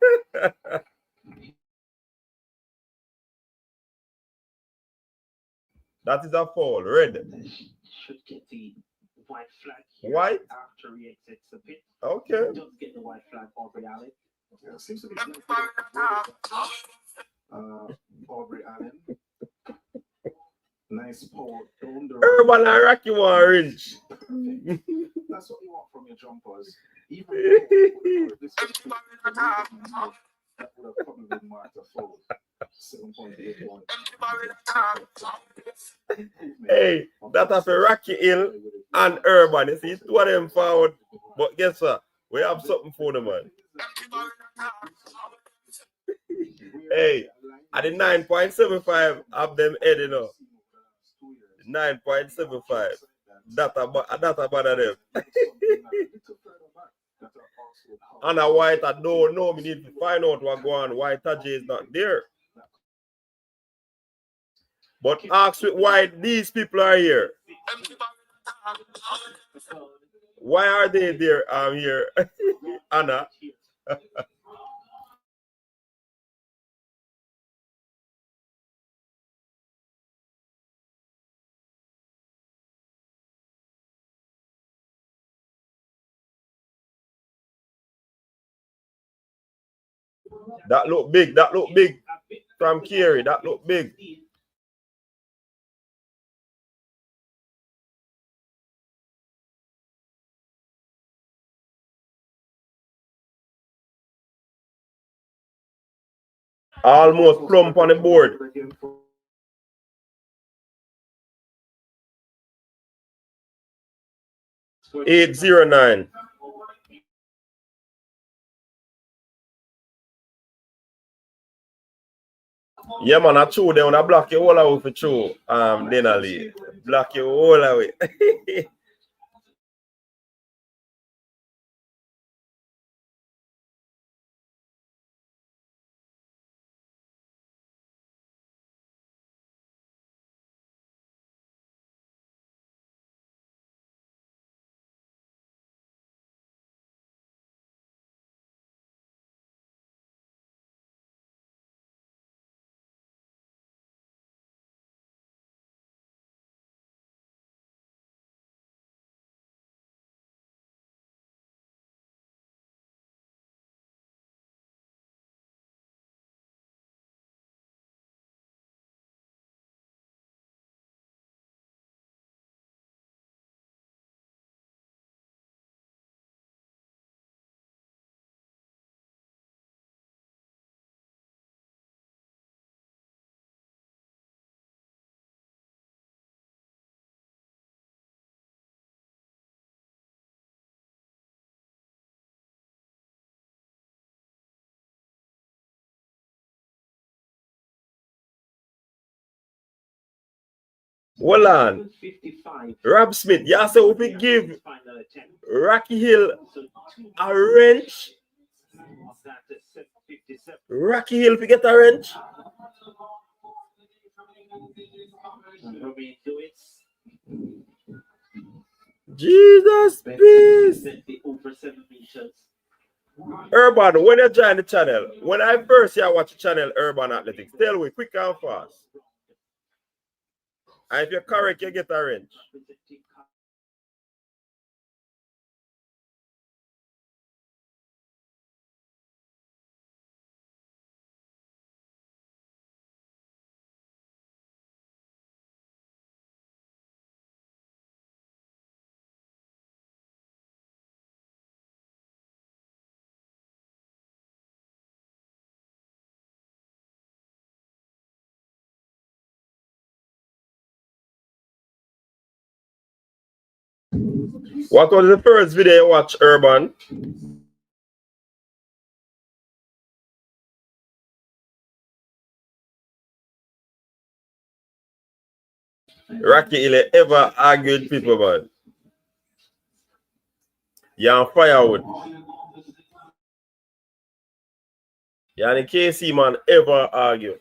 is a foul. Red. Should get the white flag here. White? After he exits the pit. Okay. He does get the white flag Aubrey Allen. Yeah, seems to be Aubrey Allen. Nice pull. Urban and Rocky want orange. That's what you want from your jumpers. Even though this that would have probably been marked a foul. 7.81. Hey, that have a Rocky Hill and Urban. You see, two of them forward. But guess what? We have something for them, man. Hey, at the 9.75 of them heading up. 9.75. That about them. And a white, I don't know. We need to find out what's going on. White Taj is not there. But ask with why these people are here. Why are they there? I'm here. Anna. That look big. That look big. From Kerry. That look big. Almost plump on the board. $809. Yeah, man, I chew them when I block your whole away for chew. Dinner lead. Block your whole away. Hold on. 55. Rob Smith, you say if we give Final attempt. Rocky Hill So 2 a wrench, of that 57. Rocky Hill if we get a wrench. Robbie Lewis. Jesus peace. The over 7 meters. Urban, when you join the channel, when I first see I watch the channel Urban Athletics, tell me quick and fast. And if you're correct, you get a wrench. What was the first video you watched, Urban? Rocky Hill ever argued people, man. You're on firewood. You're the KC man ever argue.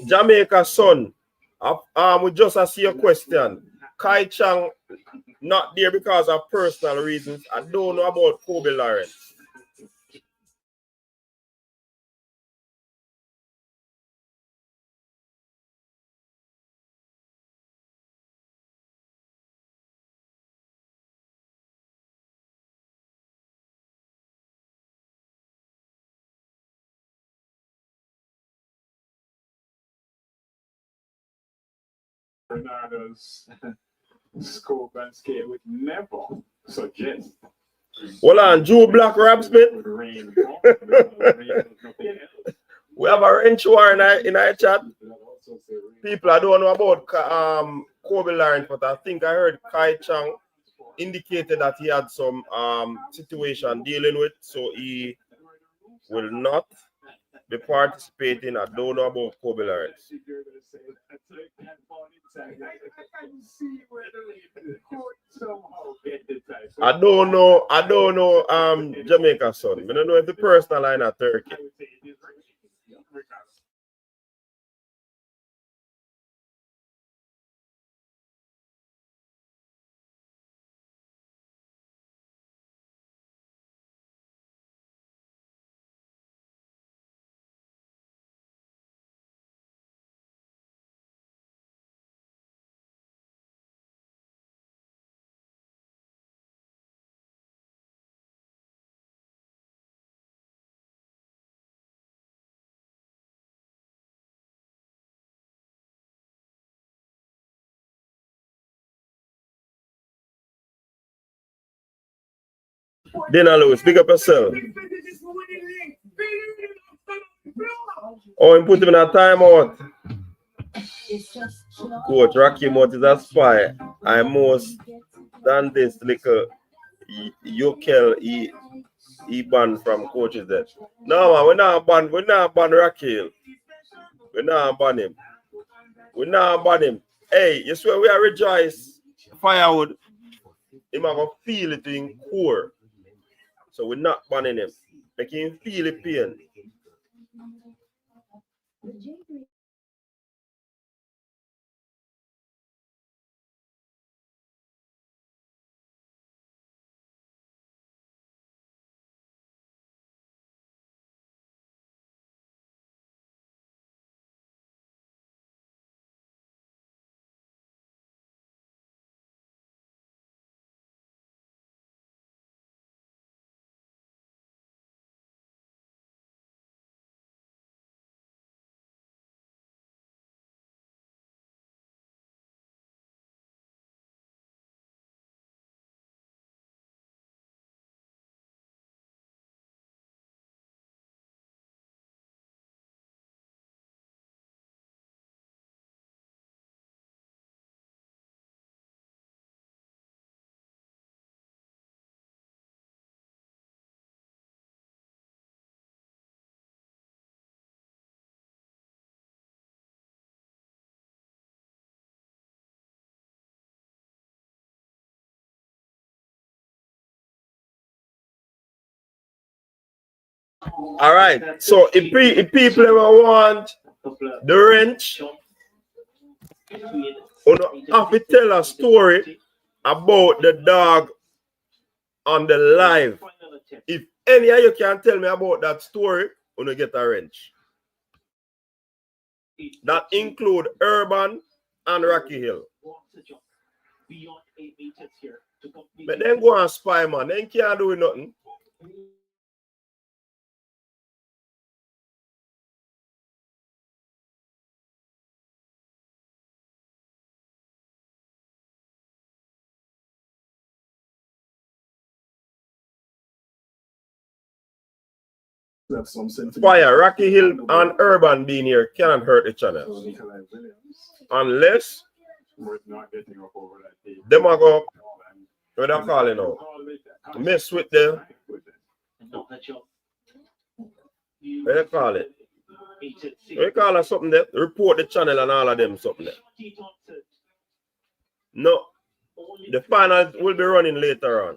Jamaica son. We just see your question. Kai Chang not there because of personal reasons. I don't know about Kobe Lawrence. Bernardo's scope and scale would never suggest. Hold on, Joe Black Rob Smith. We have a wrench war in our chat. People, I don't know about Kobe Lawrence, but I think I heard Kai Chang indicated that he had some situation dealing with, so he will not be participating. I don't know about Kobe Lawrence. I don't know Jamaica son. I don't know if the personal line at Turkey. Dana Lewis, pick up yourself. Oh, and put him in a timeout. Coach Rocky Mott is a spy. I most than this little Yokel he banned from coaches there. No man, we're not ban Rocky Hill. We're not ban him. We're not ban him. Hey, you swear we are rejoice. Firewood. Him have a feel it in core. So we're not banning him. Make him feel the pain. All right. So if people ever want the wrench, you have to tell a story about the dog on the live. If any of you can tell me about that story, you get a wrench. That include Urban and Rocky Hill. But then go and spy, man. Then can't do nothing. Fire, Rocky Hill and Urban being here can't hurt the channel. Unless them are go, what I call it now, mess with them. What they call it? We call it something that report the channel and all of them something there. No, the final will be running later on.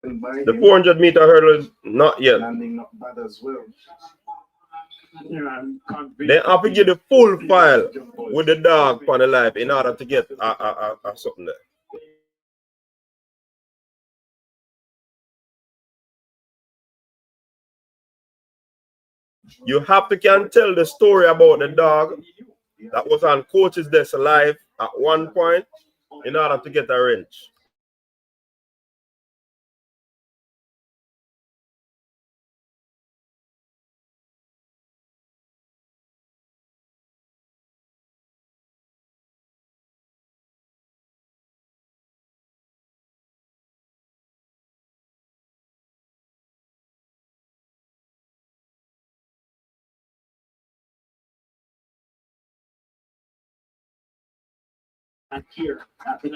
The 400-meter hurdle is not yet. They have to get the full file with the dog on the live in order to get something there. You have to can tell the story about the dog that was on coach's desk live at one point in order to get a wrench.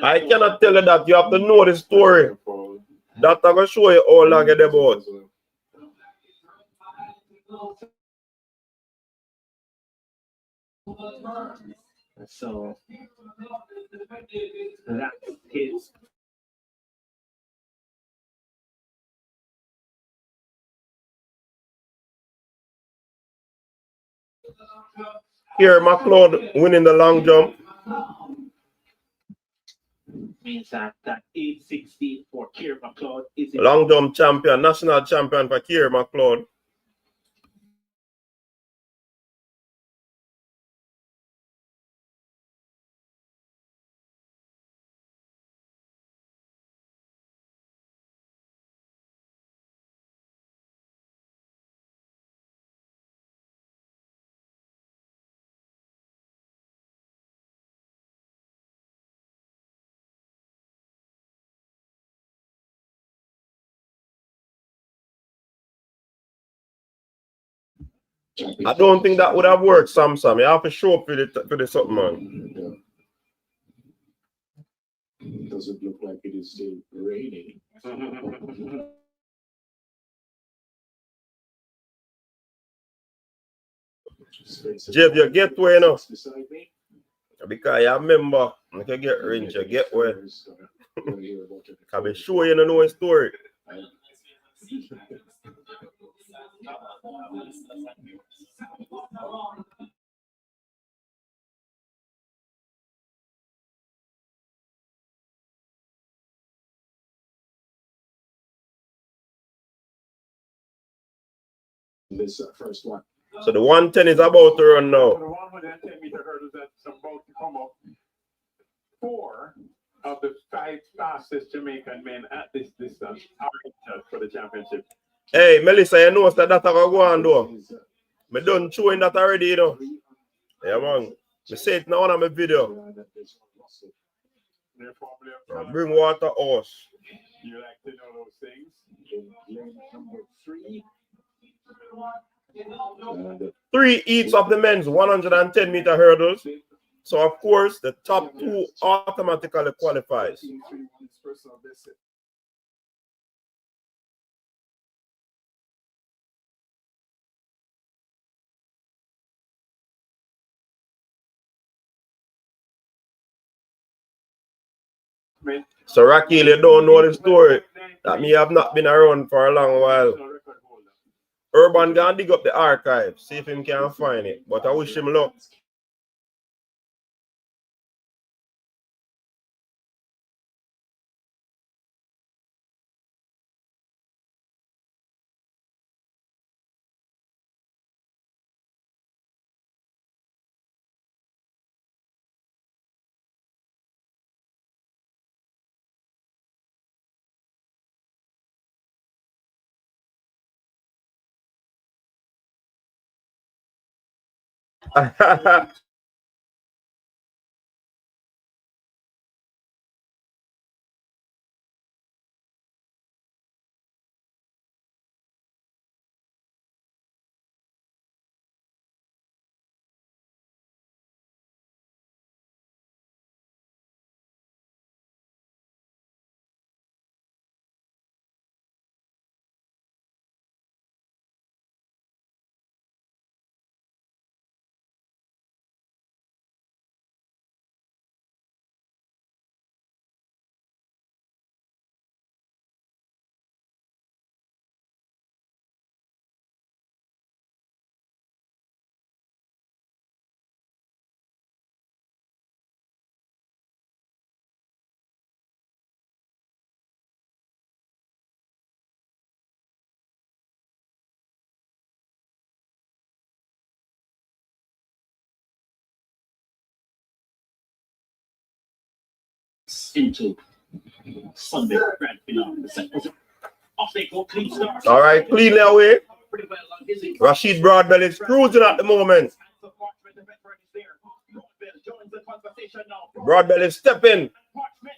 I cannot tell you that. You have to know the story. That I'm going to show you how long it's about. So that is Here, McLeod winning the long jump. means that 860 for Kier McLeod is Long jump champion, national champion for Kier McLeod. I don't think that would have worked, Sam. You have to show up for the something, man. Does it look like it is still raining? Jeff, you get where, you know? Because you remember, you can get range, you get where. Can be sure you don't know a story. this first one. So the 110 is about to run now. For the 110-meter hurdles that's about to come up, 4 of the 5 fastest Jamaican men at this distance are entered for the championship. Hey, Melissa, you know that that's going to go on, though. I done showing that already, you know. Yeah, man. I say it now on my video. Bring water horse. You like to know those things? Lane number 3. 3 each of the men's 110-meter hurdles. So, of course, the top 2 automatically qualifies. So, Rakil, you don't know the story that me have not been around for a long while. Urban gonna dig up the archive, see if him can find it. But I wish him luck. Into Sunday grand finale. Off they go, clean start. All right, clean that way. Rashid Broadbell is cruising at the moment. Broadbell is stepping.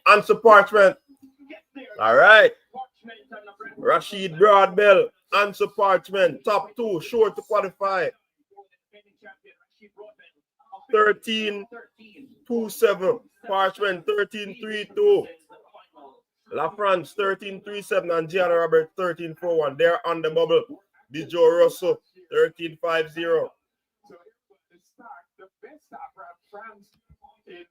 Answer Parchment. All right. Rashid Broadbell, Answer Parchment. Top 2, sure to qualify. 13-2-7. Parchment 13-3-2. La France 13-3-7 and Gianna Robert 13-4-1. They're on the bubble. The Joe Russell 13-5-0. So the best start for France in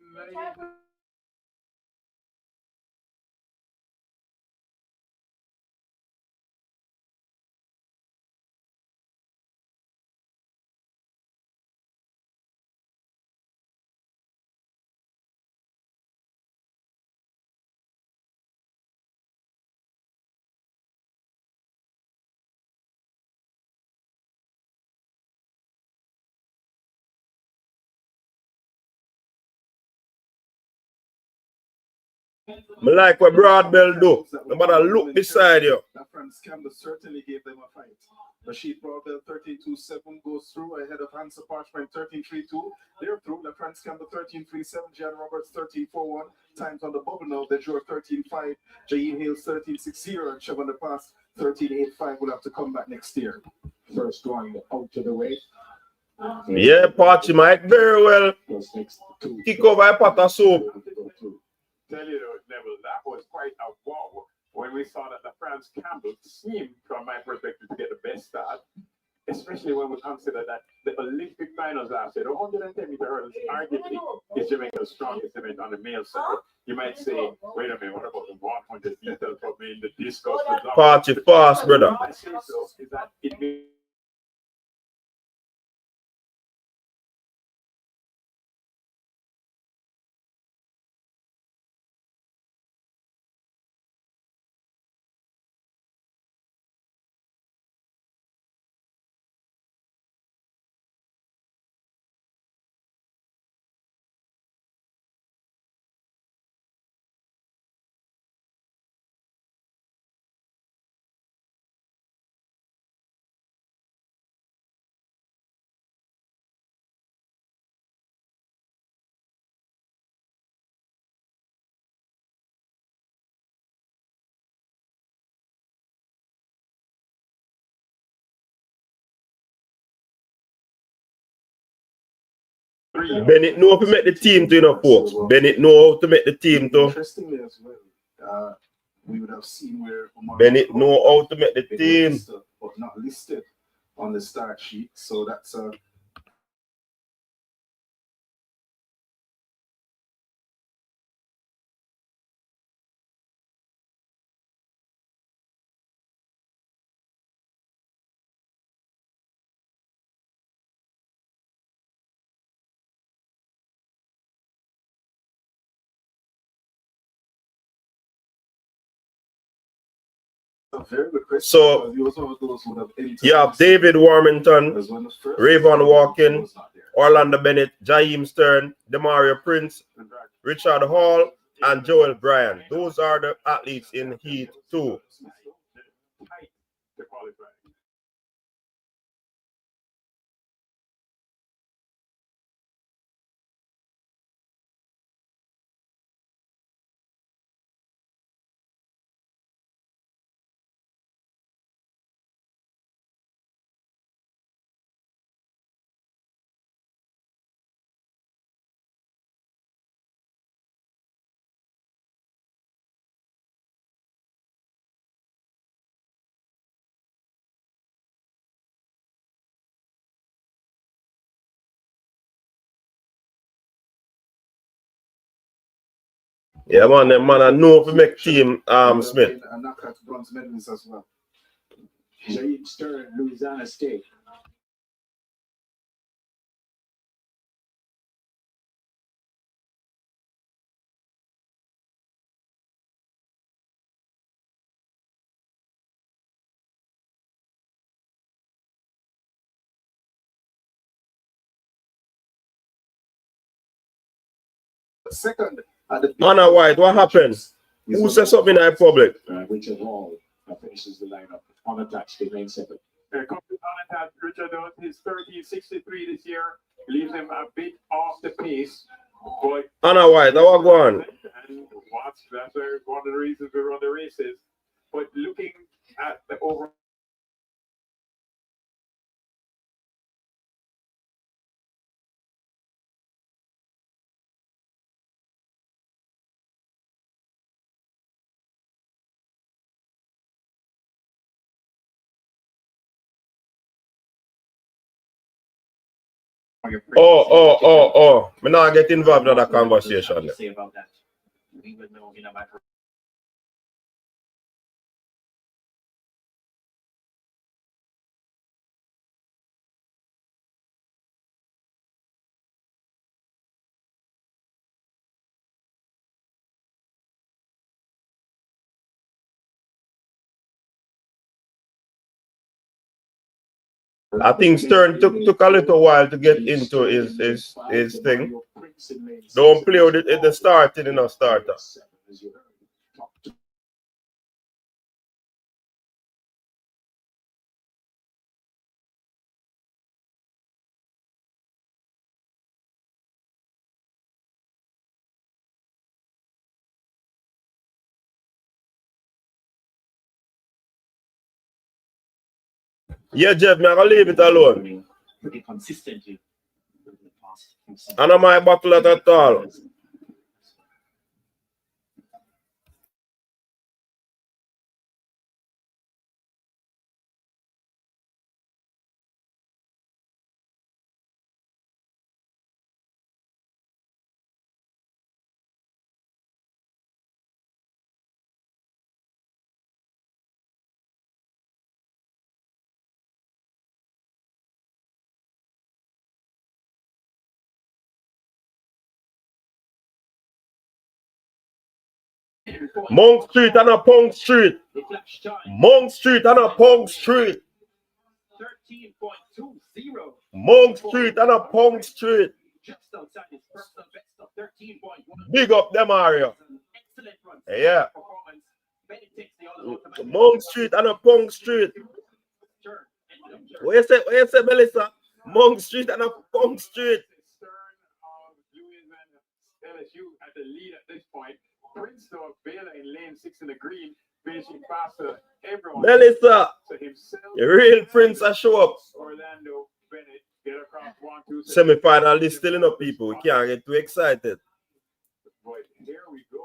I like what Broadbell do. No matter look beside you. that France scandal certainly gave them a fight. Rashid Broadbell 13-2-7 goes through ahead of Hansa Parchment 13-3-2. They're through. La France scandal 13-3-7. Jan Roberts 13-4-1. Times on the bubble now. The Joe 13-5. Jaeen Hales 13-6-0 and Chevron the Pass 13-8-5 will have to come back next year. First one out to the way. Yeah, Parchy might very well kick over a pot of soup. Tell you, Neville, that was quite a wow when we saw that the France Campbell seemed, from my perspective, to get the best start, especially when we consider that the Olympic finals last year, the 110-meter hurdles, arguably, is Jamaica's strongest event on the male side. You might say, wait a minute, what about the 100 meters for me in the discus? Parchy fast, brother. I say so, is that it 3. Bennett know how to make the team to, you know, folks. Bennett know how to make the team to. Interestingly as well, we would have seen where Bennett know how to make the team. But not listed on the start sheet. So that's a very good question. So you have David Warmington, Rayvon Walkin, Orlando Bennett, Jaheim Stern, Demario Prince, Richard Hall, and Joel Bryan. Those are the athletes in Heat 2. Yeah, man, them man I know if we make team Smith. a knockout bronze medalist as well. Jaheim Stern, Louisiana State. Second at the Anna White, what happened? Who said something in public? Richard Hall finishes the lineup unattached in lane 7. unattached Richard Hall, his 13.63 this year, leaves him a bit off the pace. But Anna White, how are going? and that's one of the reasons we run the races. But looking at the overall. Oh. Me not get involved in that conversation. Say about that. We would know in a matter. I think Stern took a little while to get into his thing. Don't play with it at the starting, you know, starter. Yeah, Jeff, me I gonna leave it alone. Pretty consistently. I know my battle at all. Monk Street and a Punk Street. Monk Street and a Punk Street. 13.20. Monk Street and a Punk Street. Just outside his personal best of 13.1. Big up them area. Excellent run. Yeah. Performance. Bennett takes the all automatic. Monk Street and a Punk Street. What you say, Melissa? Monk Street and a Punk Street. Stern of Lewis and LSU at the lead at this point. Prince of Baylor in lane 6 in the green, finishing faster. Everyone. Melissa, So himself, the real Prince I show up. Orlando Bennett get across one. Semi-final is still enough people. We can't get too excited. But here we go.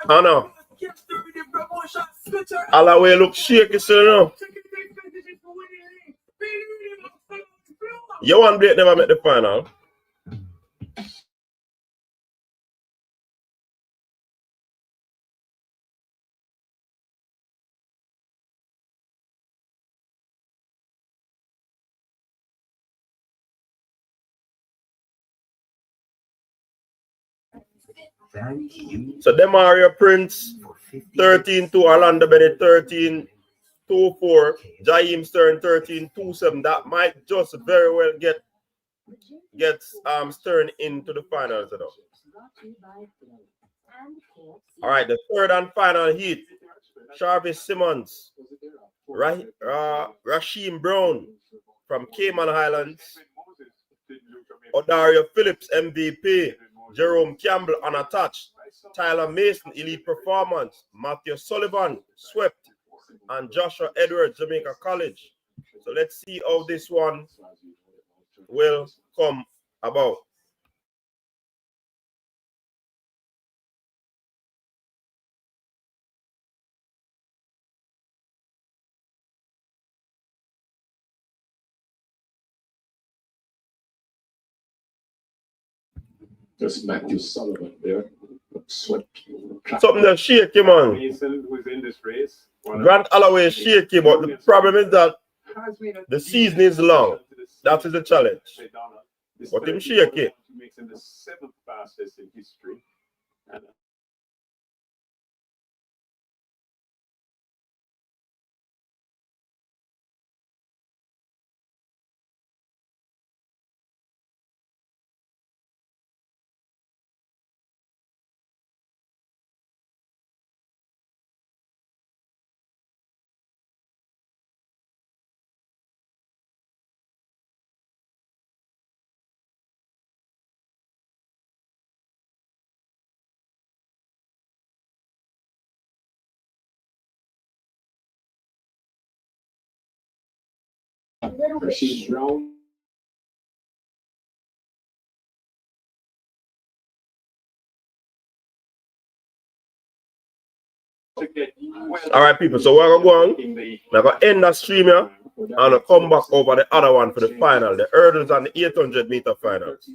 Oh no. Alloway look shaky, so no. You want Blake never make the final. So Demario Prince 13-2, Orlando Bennett 13-4, Jaheim Stern 13-7. That might just very well get Stern into the finals. All right, the third and final heat. Jarvis Simmons, Rasheem Brown from Cayman Islands, Odario Phillips MVP, Jerome Campbell unattached, Tyler Mason elite performance, Matthew Sullivan swept, and Joshua Edwards Jamaica College. So let's see how this one will come about. Just Matthew Sullivan there. Something that shaky, man. Mason was in this race. Grant Alloway is shaky, but the problem is that the season is long. That is the challenge. But him shaky. Makes him the 7th fastest in history. And Rasheed Brown. All right, people. So we're going to go on. We're going to end that stream here and I'll come back over the other one for the final, the hurdles and the 800-meter finals.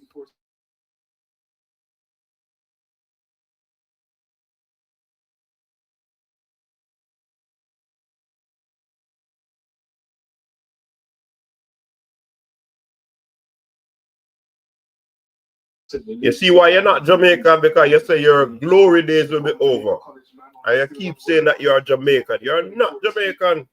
You see why you're not Jamaican? Because you say your glory days will be over. And you keep saying that you're Jamaican. You're not Jamaican.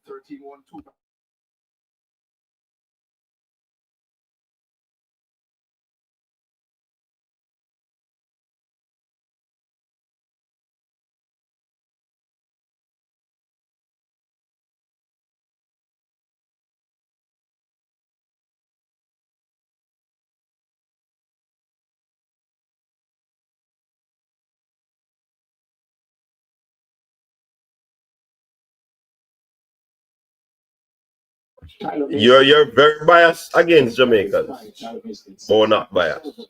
You're very biased against Jamaicans. Or not biased.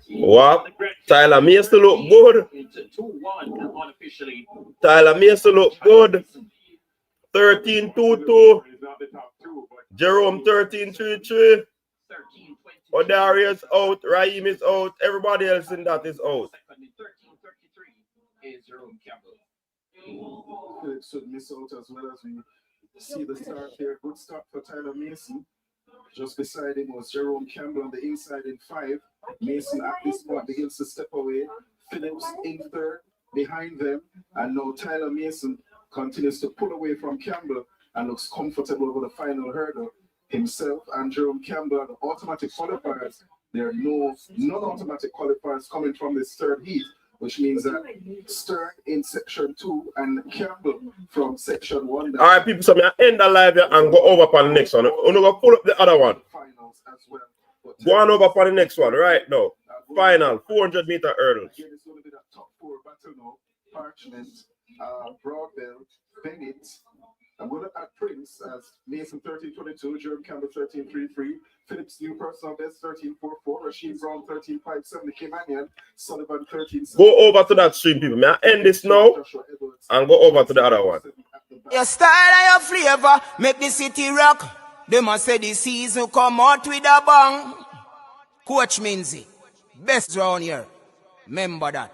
What? Tyler Mason look good. Tyler Mason look good. 13-2-2. Jerome 13-3-3. Odarius out. Raheem is out. Everybody else in that is out. Phillips should miss out as well as we see the start here. Good start for Tyler Mason. Just beside him was Jerome Campbell on the inside in 5. Mason at this point begins to step away. Phillips in 3rd behind them. And now Tyler Mason continues to pull away from Campbell and looks comfortable over the final hurdle. Himself and Jerome Campbell are the automatic qualifiers. There are no non-automatic qualifiers coming from this 3rd heat, which means that Stern in section 2 and Campbell from section 1. All right, people, so I end the live here and go over upon the next one. I'm going to pull up the other one. Finals as well. Go on over upon the next one right now. Final, 400-meter hurdles. Again, it's going to be that top 4 battle now. Parchment, Broadbell, Bennett. I'm going to add Prince as Mason 13-22, Jerome Campbell 13-3-3, Phillips new personal best 13-4-4, Rashid Brown 13-5-7, Kimanian, Sullivan 13-7. Go over to that stream, people. May I end this now and go over to the other one. Your style and your flavor make the city rock. They must say the season come out with a bang. Coach Minzy, best round here. Remember that.